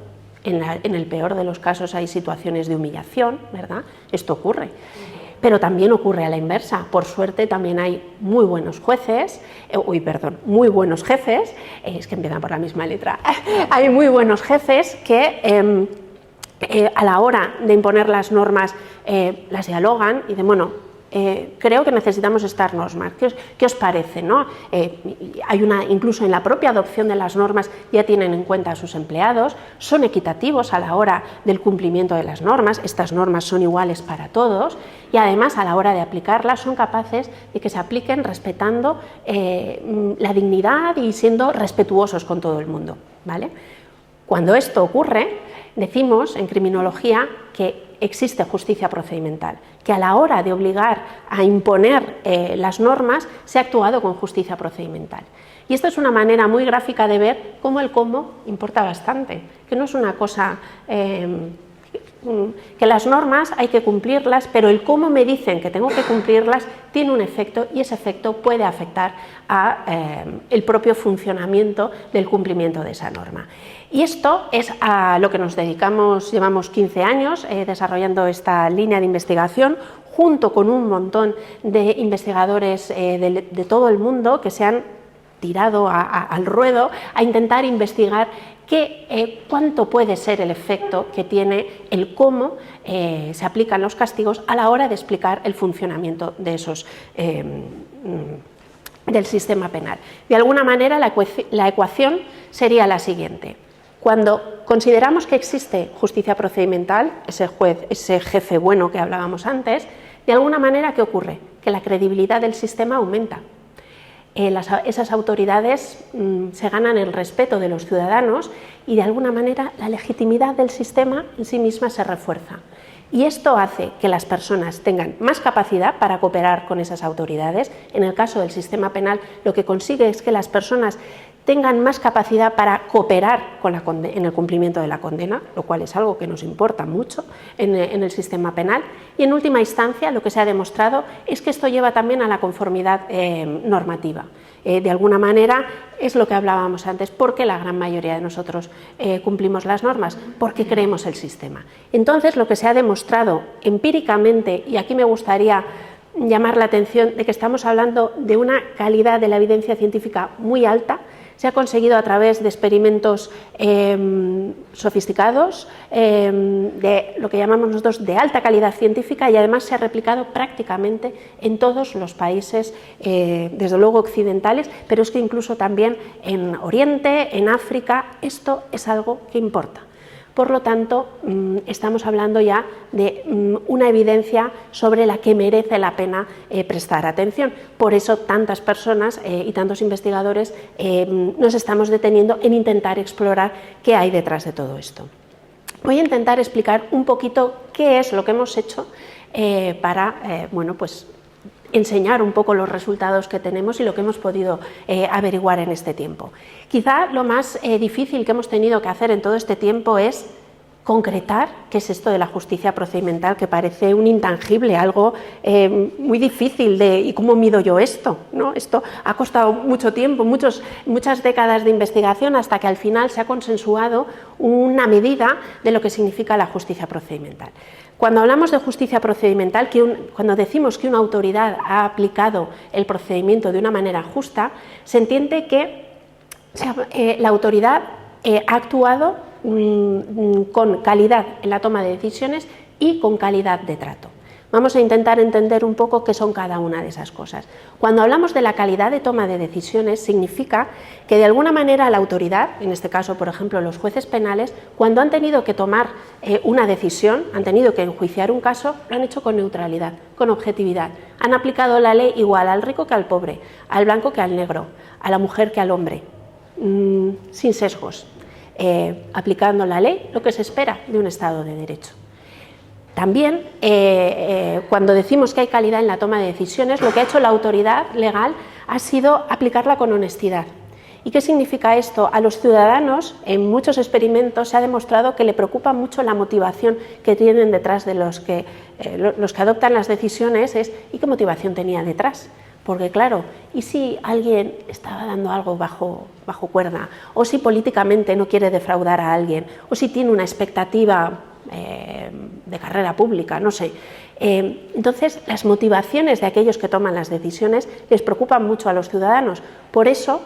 En el peor de los casos hay situaciones de humillación, ¿verdad? Esto ocurre. Pero también ocurre a la inversa. Por suerte también hay muy buenos jueces, muy buenos jefes, es que empiezan por la misma letra. Hay muy buenos jefes que a la hora de imponer las normas las dialogan y dicen, bueno, creo que necesitamos estas normas. ¿Qué os parece, no? Incluso en la propia adopción de las normas ya tienen en cuenta a sus empleados, son equitativos a la hora del cumplimiento de las normas, estas normas son iguales para todos y además a la hora de aplicarlas son capaces de que se apliquen respetando la dignidad y siendo respetuosos con todo el mundo, ¿vale? Cuando esto ocurre, decimos en criminología que existe justicia procedimental, que a la hora de obligar a imponer las normas se ha actuado con justicia procedimental. Y esto es una manera muy gráfica de ver cómo el cómo importa bastante, que no es una cosa que las normas hay que cumplirlas, pero el cómo me dicen que tengo que cumplirlas tiene un efecto y ese efecto puede afectar a el propio funcionamiento del cumplimiento de esa norma. Y esto es a lo que nos dedicamos, llevamos 15 años desarrollando esta línea de investigación junto con un montón de investigadores de todo el mundo que se han tirado al ruedo a intentar investigar cuánto puede ser el efecto que tiene el cómo se aplican los castigos a la hora de explicar el funcionamiento de esos del sistema penal. De alguna manera la ecuación sería la siguiente. Cuando consideramos que existe justicia procedimental, ese jefe bueno que hablábamos antes, de alguna manera, ¿qué ocurre? Que la credibilidad del sistema aumenta. Esas autoridades se ganan el respeto de los ciudadanos y de alguna manera la legitimidad del sistema en sí misma se refuerza. Y esto hace que las personas tengan más capacidad para cooperar con esas autoridades. En el caso del sistema penal, lo que consigue es que las personas tengan más capacidad para cooperar en el cumplimiento de la condena, lo cual es algo que nos importa mucho en el sistema penal. Y en última instancia, lo que se ha demostrado es que esto lleva también a la conformidad normativa. De alguna manera es lo que hablábamos antes, porque la gran mayoría de nosotros cumplimos las normas, porque creemos el sistema. Entonces, lo que se ha demostrado empíricamente, y aquí me gustaría llamar la atención de que estamos hablando de una calidad de la evidencia científica muy alta, Se ha conseguido a través de experimentos sofisticados, de lo que llamamos nosotros de alta calidad científica, y además se ha replicado prácticamente en todos los países, desde luego occidentales, pero es que incluso también en Oriente, en África, esto es algo que importa. Por lo tanto, estamos hablando ya de una evidencia sobre la que merece la pena prestar atención. Por eso tantas personas y tantos investigadores nos estamos deteniendo en intentar explorar qué hay detrás de todo esto. Voy a intentar explicar un poquito qué es lo que hemos hecho para enseñar un poco los resultados que tenemos y lo que hemos podido averiguar en este tiempo. Quizá lo más difícil que hemos tenido que hacer en todo este tiempo es concretar qué es esto de la justicia procedimental, que parece un intangible, algo muy difícil de ¿y cómo mido yo esto? ¿No? Esto ha costado mucho tiempo, muchas décadas de investigación, hasta que al final se ha consensuado una medida de lo que significa la justicia procedimental. Cuando hablamos de justicia procedimental, cuando decimos que una autoridad ha aplicado el procedimiento de una manera justa, se entiende que la autoridad ha actuado con calidad en la toma de decisiones y con calidad de trato. Vamos a intentar entender un poco qué son cada una de esas cosas. Cuando hablamos de la calidad de toma de decisiones, significa que de alguna manera la autoridad, en este caso por ejemplo los jueces penales, cuando han tenido que tomar una decisión, han tenido que enjuiciar un caso, lo han hecho con neutralidad, con objetividad. Han aplicado la ley igual al rico que al pobre, al blanco que al negro, a la mujer que al hombre, sin sesgos, aplicando la ley lo que se espera de un Estado de Derecho. También, cuando decimos que hay calidad en la toma de decisiones, lo que ha hecho la autoridad legal ha sido aplicarla con honestidad. ¿Y qué significa esto? A los ciudadanos, en muchos experimentos, se ha demostrado que le preocupa mucho la motivación que tienen detrás de los que adoptan las decisiones. ¿Y qué motivación tenía detrás? Porque claro, ¿y si alguien estaba dando algo bajo cuerda? ¿O si políticamente no quiere defraudar a alguien? ¿O si tiene una expectativa de carrera pública? No sé. Entonces, las motivaciones de aquellos que toman las decisiones les preocupan mucho a los ciudadanos. Por eso,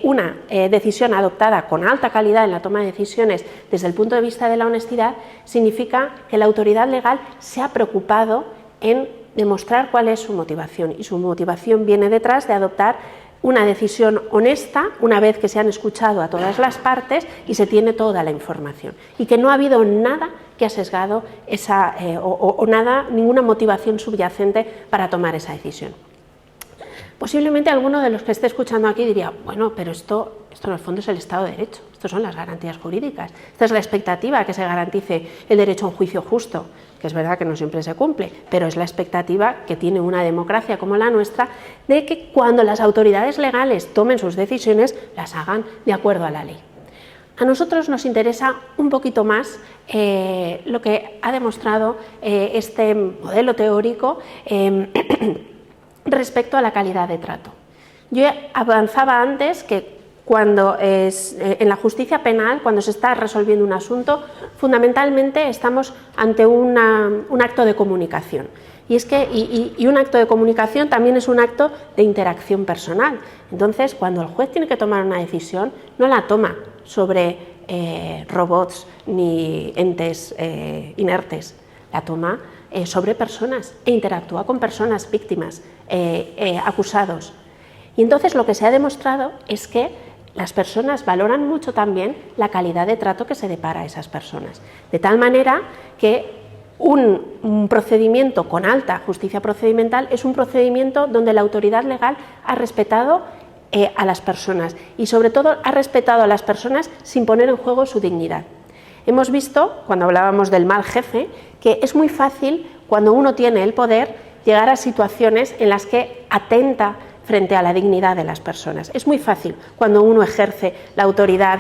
una decisión adoptada con alta calidad en la toma de decisiones desde el punto de vista de la honestidad significa que la autoridad legal se ha preocupado en demostrar cuál es su motivación, y su motivación viene detrás de adoptar una decisión honesta una vez que se han escuchado a todas las partes y se tiene toda la información, y que no ha habido nada que ha sesgado ninguna motivación subyacente para tomar esa decisión. Posiblemente alguno de los que esté escuchando aquí diría, bueno, pero esto en el fondo es el Estado de Derecho, esto son las garantías jurídicas, esta es la expectativa, que se garantice el derecho a un juicio justo, que es verdad que no siempre se cumple, pero es la expectativa que tiene una democracia como la nuestra, de que cuando las autoridades legales tomen sus decisiones, las hagan de acuerdo a la ley. A nosotros nos interesa un poquito más lo que ha demostrado este modelo teórico respecto a la calidad de trato. Yo avanzaba antes que cuando en la justicia penal, cuando se está resolviendo un asunto, fundamentalmente estamos ante un acto de comunicación. Y un acto de comunicación también es un acto de interacción personal. Entonces, cuando el juez tiene que tomar una decisión, no la toma sobre robots ni entes inertes, la toma sobre personas e interactúa con personas, víctimas, acusados. Y entonces lo que se ha demostrado es que las personas valoran mucho también la calidad de trato que se depara a esas personas. De tal manera que un procedimiento con alta justicia procedimental es un procedimiento donde la autoridad legal ha respetado a las personas, y sobre todo ha respetado a las personas sin poner en juego su dignidad. Hemos visto, cuando hablábamos del mal jefe, que es muy fácil, cuando uno tiene el poder, llegar a situaciones en las que atenta frente a la dignidad de las personas. Es muy fácil, cuando uno ejerce la autoridad,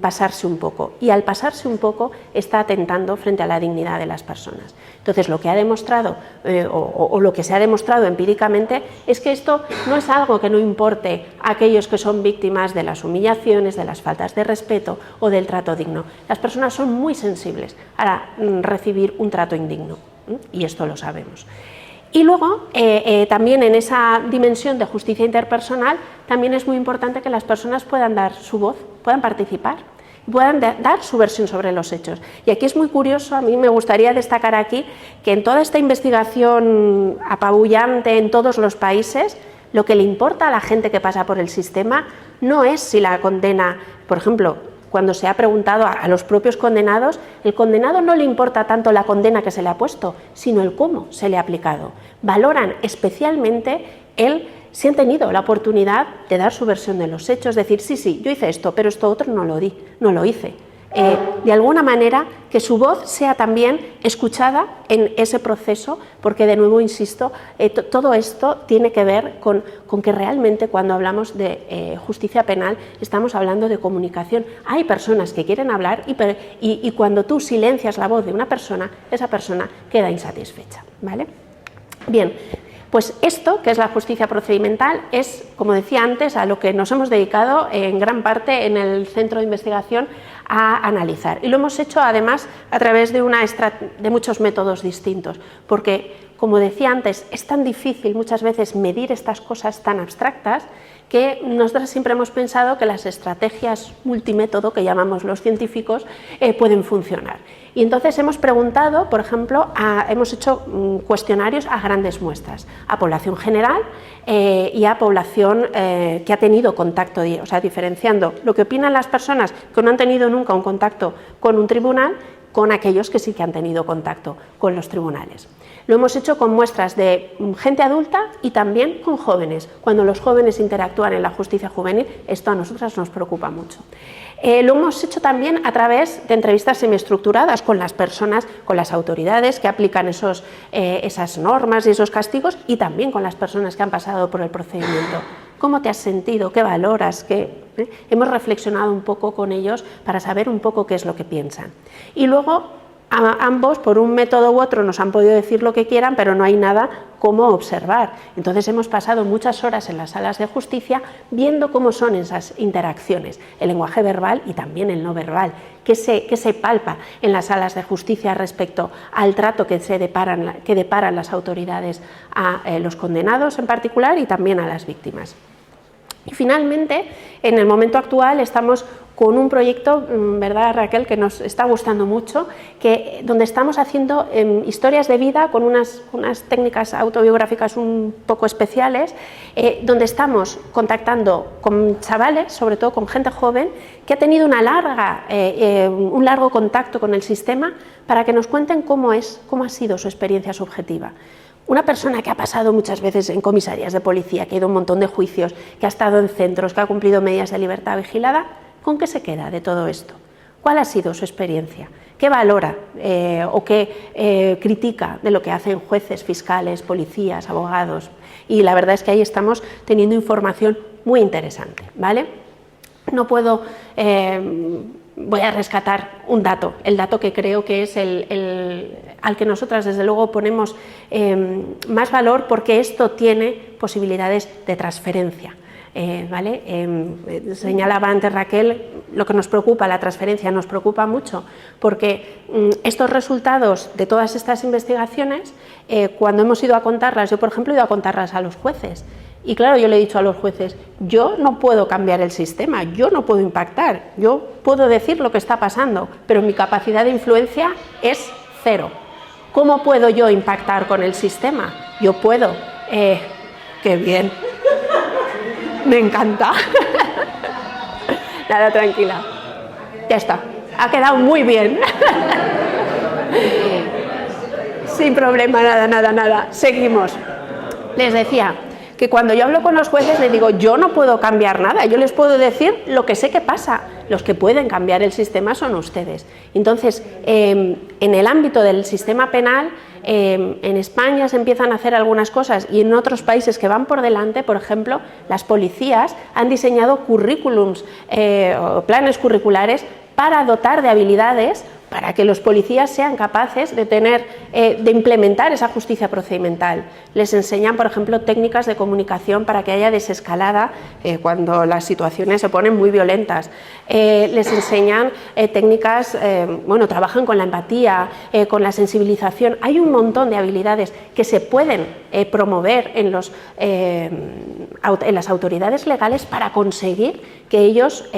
pasarse un poco, y al pasarse un poco está atentando frente a la dignidad de las personas. Entonces, lo que ha demostrado o lo que se ha demostrado empíricamente es que esto no es algo que no importe a aquellos que son víctimas de las humillaciones, de las faltas de respeto o del trato digno. Las personas son muy sensibles a recibir un trato indigno, y esto lo sabemos. Y luego, también en esa dimensión de justicia interpersonal, también es muy importante que las personas puedan dar su voz, puedan participar, puedan dar su versión sobre los hechos. Y aquí es muy curioso, a mí me gustaría destacar aquí que en toda esta investigación apabullante en todos los países, lo que le importa a la gente que pasa por el sistema no es si la condena, por ejemplo, cuando se ha preguntado a los propios condenados, el condenado no le importa tanto la condena que se le ha puesto, sino el cómo se le ha aplicado. Valoran especialmente si han tenido la oportunidad de dar su versión de los hechos, decir, sí, yo hice esto, pero esto otro no lo hice. De alguna manera que su voz sea también escuchada en ese proceso, porque de nuevo insisto, todo esto tiene que ver con que realmente cuando hablamos de justicia penal estamos hablando de comunicación. Hay personas que quieren hablar y cuando tú silencias la voz de una persona, esa persona queda insatisfecha, ¿vale? Bien. Pues esto, que es la justicia procedimental, es, como decía antes, a lo que nos hemos dedicado en gran parte en el centro de investigación a analizar. Y lo hemos hecho además a través de muchos métodos distintos, porque, como decía antes, es tan difícil muchas veces medir estas cosas tan abstractas que nosotros siempre hemos pensado que las estrategias multimétodo, que llamamos los científicos, pueden funcionar. Y entonces hemos preguntado, por ejemplo, hemos hecho cuestionarios a grandes muestras, a población general y a población que ha tenido contacto, o sea, diferenciando lo que opinan las personas que no han tenido nunca un contacto con un tribunal con aquellos que sí que han tenido contacto con los tribunales. Lo hemos hecho con muestras de gente adulta y también con jóvenes. Cuando los jóvenes interactúan en la justicia juvenil, esto a nosotras nos preocupa mucho. Lo hemos hecho también a través de entrevistas semiestructuradas con las personas, con las autoridades que aplican esas normas y esos castigos, y también con las personas que han pasado por el procedimiento. ¿Cómo te has sentido? ¿Qué valoras? Hemos reflexionado un poco con ellos para saber un poco qué es lo que piensan. Y luego ambos, por un método u otro, nos han podido decir lo que quieran, pero no hay nada como observar. Entonces hemos pasado muchas horas en las salas de justicia viendo cómo son esas interacciones, el lenguaje verbal y también el no verbal, qué se palpa en las salas de justicia respecto al trato que deparan las autoridades a los condenados en particular y también a las víctimas. Y finalmente, en el momento actual estamos con un proyecto, ¿verdad, Raquel?, que nos está gustando mucho, donde estamos haciendo historias de vida con unas técnicas autobiográficas un poco especiales, donde estamos contactando con chavales, sobre todo con gente joven, que ha tenido un largo contacto con el sistema, para que nos cuenten cómo ha sido su experiencia subjetiva. Una persona que ha pasado muchas veces en comisarías de policía, que ha ido a un montón de juicios, que ha estado en centros, que ha cumplido medidas de libertad vigilada, ¿con qué se queda de todo esto? ¿Cuál ha sido su experiencia? ¿Qué valora o qué critica de lo que hacen jueces, fiscales, policías, abogados? Y la verdad es que ahí estamos teniendo información muy interesante, ¿vale? No puedo... voy a rescatar un dato, el dato que creo que es al que nosotras desde luego ponemos más valor, porque esto tiene posibilidades de transferencia. ¿Vale? Señalaba antes Raquel, lo que nos preocupa, la transferencia, nos preocupa mucho, porque estos resultados de todas estas investigaciones, cuando hemos ido a contarlas, yo por ejemplo he ido a contarlas a los jueces, y claro, yo le he dicho a los jueces, yo no puedo cambiar el sistema, yo no puedo impactar, yo puedo decir lo que está pasando, pero mi capacidad de influencia es cero. ¿Cómo puedo yo impactar con el sistema? Yo puedo. ¡Qué bien! Me encanta. Nada, tranquila. Ya está. Ha quedado muy bien. Sin problema, nada. Seguimos. Les decía que cuando yo hablo con los jueces les digo, yo no puedo cambiar nada, yo les puedo decir lo que sé que pasa. Los que pueden cambiar el sistema son ustedes. Entonces, en el ámbito del sistema penal, en España se empiezan a hacer algunas cosas, y en otros países que van por delante, por ejemplo, las policías han diseñado currículums o planes curriculares para dotar de habilidades para que los policías sean capaces de implementar esa justicia procedimental. Les enseñan, por ejemplo, técnicas de comunicación para que haya desescalada cuando las situaciones se ponen muy violentas. Les enseñan técnicas, trabajan con la empatía, con la sensibilización. Hay un montón de habilidades que se pueden promover en las autoridades legales para conseguir que ellos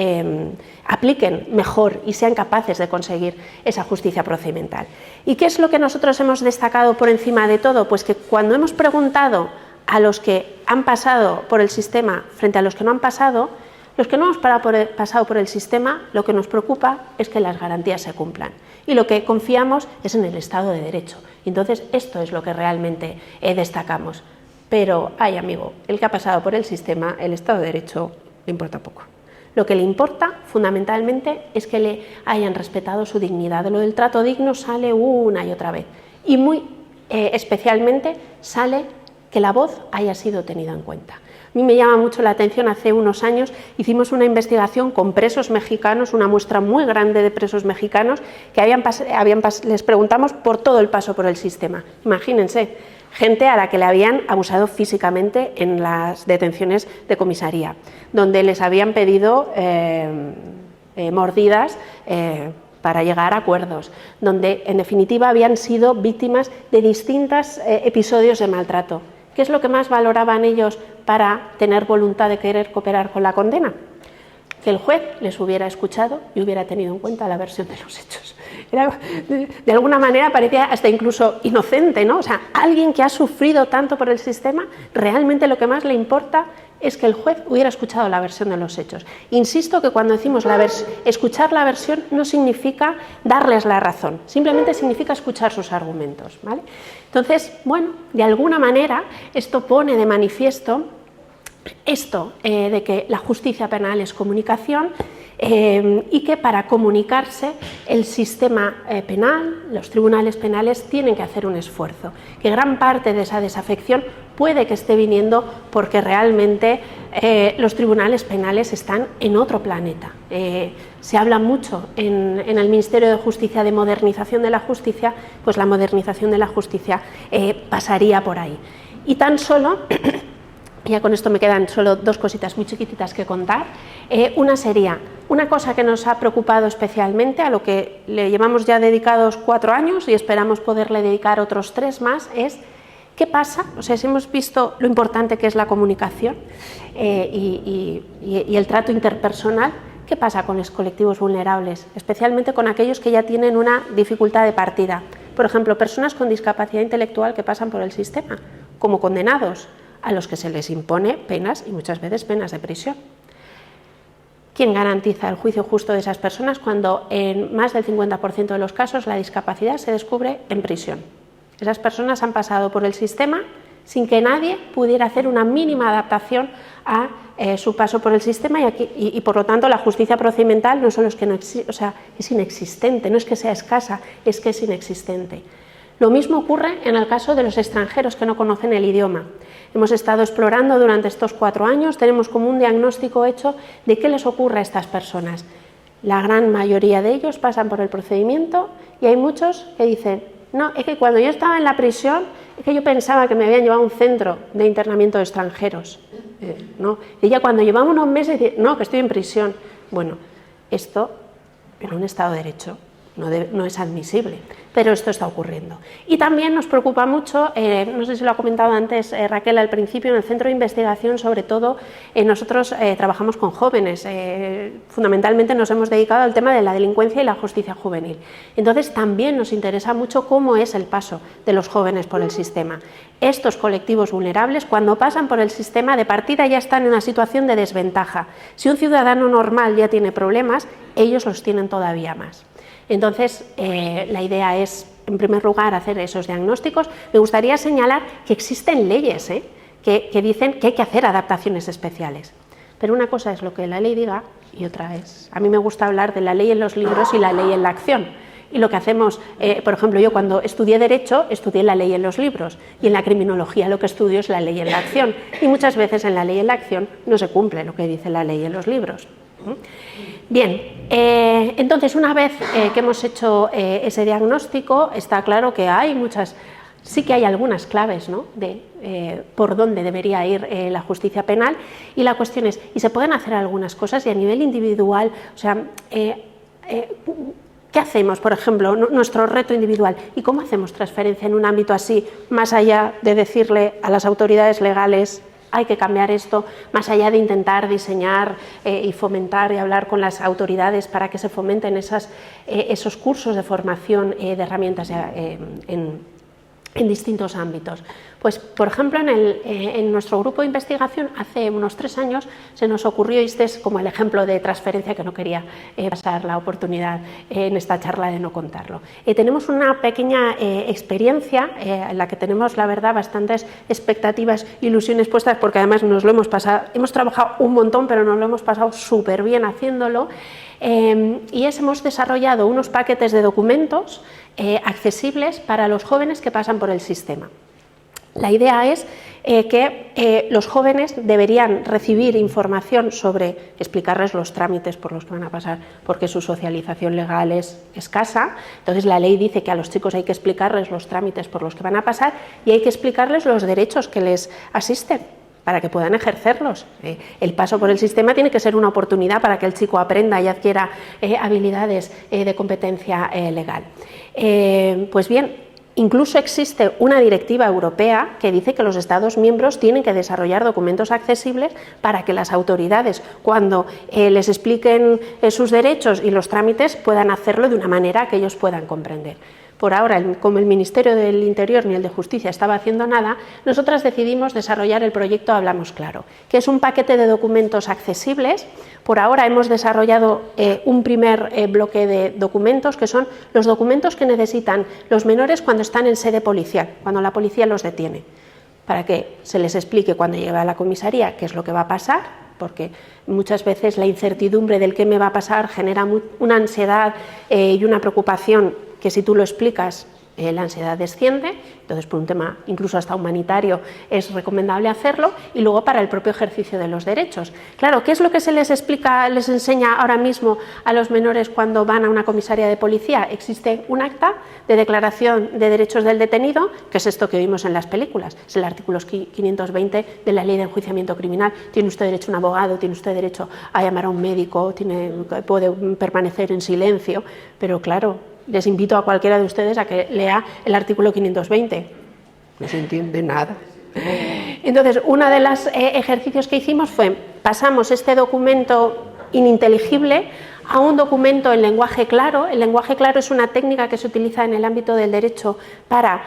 apliquen mejor y sean capaces de conseguir esa justicia procedimental. ¿Y qué es lo que nosotros hemos destacado por encima de todo? Pues que cuando hemos preguntado a los que han pasado por el sistema frente a los que no han pasado, los que no hemos pasado por el sistema, lo que nos preocupa es que las garantías se cumplan. Y lo que confiamos es en el Estado de Derecho. Entonces, esto es lo que realmente destacamos. Pero, ay amigo, el que ha pasado por el sistema, el Estado de Derecho, le importa poco. Lo que le importa, fundamentalmente, es que le hayan respetado su dignidad. Lo del trato digno sale una y otra vez. Y muy especialmente sale que la voz haya sido tenida en cuenta. A mí me llama mucho la atención, hace unos años hicimos una investigación con presos mexicanos, una muestra muy grande de presos mexicanos, que les preguntamos por todo el paso por el sistema. Imagínense, gente a la que le habían abusado físicamente en las detenciones de comisaría, donde les habían pedido mordidas para llegar a acuerdos, donde en definitiva habían sido víctimas de distintos episodios de maltrato. ¿Qué es lo que más valoraban ellos para tener voluntad de querer cooperar con la condena? Que el juez les hubiera escuchado y hubiera tenido en cuenta la versión de los hechos. De alguna manera parecía hasta incluso inocente, ¿no? O sea, alguien que ha sufrido tanto por el sistema, realmente lo que más le importa es que el juez hubiera escuchado la versión de los hechos. Insisto que cuando decimos escuchar la versión no significa darles la razón, simplemente significa escuchar sus argumentos, ¿vale? Entonces, bueno, de alguna manera esto pone de manifiesto de que la justicia penal es comunicación y que para comunicarse el sistema penal, los tribunales penales tienen que hacer un esfuerzo, que gran parte de esa desafección puede que esté viniendo porque realmente los tribunales penales están en otro planeta. Se habla mucho en el Ministerio de Justicia de modernización de la justicia, pues la modernización de la justicia pasaría por ahí. Y tan solo... Ya con esto me quedan solo dos cositas muy chiquititas que contar. Una sería, una cosa que nos ha preocupado especialmente, a lo que le llevamos ya dedicados 4 años y esperamos poderle dedicar otros 3 más, es ¿qué pasa? O sea, si hemos visto lo importante que es la comunicación y el trato interpersonal, ¿qué pasa con los colectivos vulnerables? Especialmente con aquellos que ya tienen una dificultad de partida. Por ejemplo, personas con discapacidad intelectual que pasan por el sistema, como condenados, a los que se les impone penas y muchas veces penas de prisión. ¿Quién garantiza el juicio justo de esas personas cuando en más del 50% de los casos la discapacidad se descubre en prisión? Esas personas han pasado por el sistema sin que nadie pudiera hacer una mínima adaptación a su paso por el sistema y por lo tanto la justicia procedimental no solo es que no existe, o sea, es inexistente, no es que sea escasa, es que es inexistente. Lo mismo ocurre en el caso de los extranjeros que no conocen el idioma. Hemos estado explorando durante estos 4 años, tenemos como un diagnóstico hecho de qué les ocurre a estas personas. La gran mayoría de ellos pasan por el procedimiento y hay muchos que dicen, no, es que cuando yo estaba en la prisión, es que yo pensaba que me habían llevado a un centro de internamiento de extranjeros. ¿No? Y ya cuando llevamos unos meses, dicen, no, que estoy en prisión. Bueno, esto en un Estado de Derecho no es admisible, pero esto está ocurriendo. Y también nos preocupa mucho, no sé si lo ha comentado antes Raquel al principio, en el centro de investigación, sobre todo nosotros trabajamos con jóvenes, fundamentalmente nos hemos dedicado al tema de la delincuencia y la justicia juvenil. Entonces también nos interesa mucho cómo es el paso de los jóvenes por el sistema. Estos colectivos vulnerables, cuando pasan por el sistema, de partida ya están en una situación de desventaja. Si un ciudadano normal ya tiene problemas, ellos los tienen todavía más. Entonces, la idea es, en primer lugar, hacer esos diagnósticos. Me gustaría señalar que existen leyes que dicen que hay que hacer adaptaciones especiales. Pero una cosa es lo que la ley diga y otra es... A mí me gusta hablar de la ley en los libros y la ley en la acción. Y lo que hacemos, por ejemplo, yo cuando estudié Derecho, estudié la ley en los libros. Y en la criminología lo que estudio es la ley en la acción. Y muchas veces en la ley en la acción no se cumple lo que dice la ley en los libros. Bien, entonces una vez que hemos hecho ese diagnóstico, está claro que hay sí que hay algunas claves, ¿no?, de por dónde debería ir la justicia penal, y la cuestión es, ¿y se pueden hacer algunas cosas? Y a nivel individual, o sea, ¿qué hacemos, por ejemplo, nuestro reto individual? ¿Y cómo hacemos transferencia en un ámbito así, más allá de decirle a las autoridades legales hay que cambiar esto, más allá de intentar diseñar y fomentar y hablar con las autoridades para que se fomenten esos cursos de formación de herramientas en distintos ámbitos? Pues, por ejemplo, en nuestro grupo de investigación, hace unos 3 años, se nos ocurrió, y este es como el ejemplo de transferencia que no quería pasar la oportunidad en esta charla de no contarlo. Tenemos una pequeña experiencia en la que tenemos, la verdad, bastantes expectativas, ilusiones puestas, porque además nos lo hemos pasado, hemos trabajado un montón, pero nos lo hemos pasado súper bien haciéndolo. Y hemos desarrollado unos paquetes de documentos accesibles para los jóvenes que pasan por el sistema. La idea es que los jóvenes deberían recibir información sobre, explicarles los trámites por los que van a pasar, porque su socialización legal es escasa. Entonces la ley dice que a los chicos hay que explicarles los trámites por los que van a pasar y hay que explicarles los derechos que les asisten, para que puedan ejercerlos. El paso por el sistema tiene que ser una oportunidad para que el chico aprenda y adquiera habilidades de competencia legal. Pues bien, incluso existe una directiva europea que dice que los Estados miembros tienen que desarrollar documentos accesibles para que las autoridades, cuando les expliquen sus derechos y los trámites, puedan hacerlo de una manera que ellos puedan comprender. Por ahora, como el Ministerio del Interior ni el de Justicia estaba haciendo nada, nosotras decidimos desarrollar el proyecto Hablamos Claro, que es un paquete de documentos accesibles. Por ahora hemos desarrollado un primer bloque de documentos, que son los documentos que necesitan los menores cuando están en sede policial, cuando la policía los detiene, para que se les explique cuando llegue a la comisaría qué es lo que va a pasar, porque muchas veces la incertidumbre del qué me va a pasar genera una ansiedad y una preocupación que, si tú lo explicas, la ansiedad desciende. Entonces, por un tema incluso hasta humanitario, es recomendable hacerlo. Y luego, para el propio ejercicio de los derechos. Claro, ¿qué es lo que se les explica, les enseña ahora mismo a los menores cuando van a una comisaría de policía? Existe un acta de declaración de derechos del detenido, que es esto que vimos en las películas, es el artículo 520 de la Ley de Enjuiciamiento Criminal. Tiene usted derecho a un abogado, tiene usted derecho a llamar a un médico, puede permanecer en silencio, pero claro, les invito a cualquiera de ustedes a que lea el artículo 520. No se entiende nada. Entonces, uno de los ejercicios que hicimos fue, pasamos este documento ininteligible a un documento en lenguaje claro. El lenguaje claro es una técnica que se utiliza en el ámbito del derecho para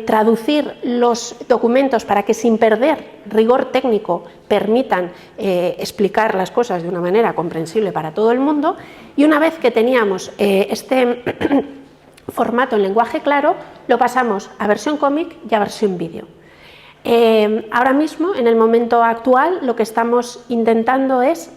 traducir los documentos para que, sin perder rigor técnico, permitan explicar las cosas de una manera comprensible para todo el mundo. Y una vez que teníamos este formato en lenguaje claro, lo pasamos a versión cómic y a versión vídeo. Ahora mismo, en el momento actual, lo que estamos intentando es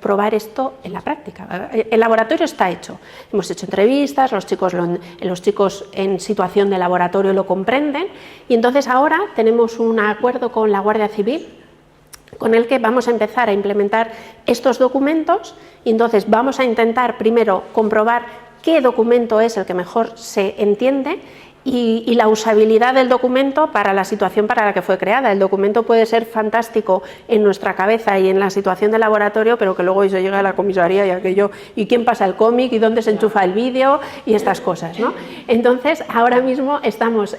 probar esto en la práctica. El laboratorio está hecho. Hemos hecho entrevistas, los chicos en situación de laboratorio lo comprenden, y entonces ahora tenemos un acuerdo con la Guardia Civil con el que vamos a empezar a implementar estos documentos, y entonces vamos a intentar primero comprobar qué documento es el que mejor se entiende y la usabilidad del documento para la situación para la que fue creada. El documento puede ser fantástico en nuestra cabeza y en la situación de laboratorio, pero que luego se llega a la comisaría y aquello, ¿y quién pasa el cómic? ¿Y dónde se enchufa el vídeo? Y estas cosas, ¿no? Entonces, ahora mismo estamos,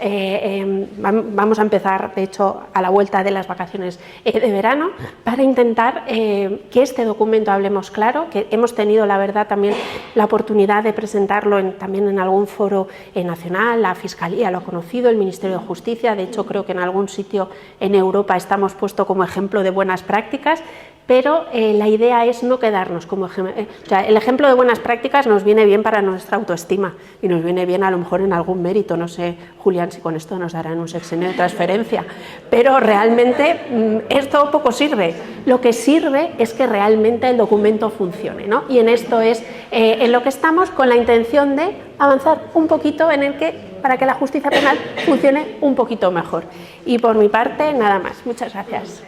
vamos a empezar, de hecho, a la vuelta de las vacaciones de verano, para intentar que este documento Hablemos Claro, que hemos tenido, la verdad, también la oportunidad de presentarlo también en algún foro nacional, la Fiscalía lo ha conocido, el Ministerio de Justicia, de hecho creo que en algún sitio en Europa estamos puesto como ejemplo de buenas prácticas, pero la idea es no quedarnos como ejemplo. O sea, el ejemplo de buenas prácticas nos viene bien para nuestra autoestima y nos viene bien a lo mejor en algún mérito, no sé, Julián, si con esto nos darán un sexenio de transferencia, pero realmente esto poco sirve. Lo que sirve es que realmente el documento funcione, ¿no? Y en esto es en lo que estamos, con la intención de avanzar un poquito para que la justicia penal funcione un poquito mejor. Y por mi parte, nada más. Muchas gracias.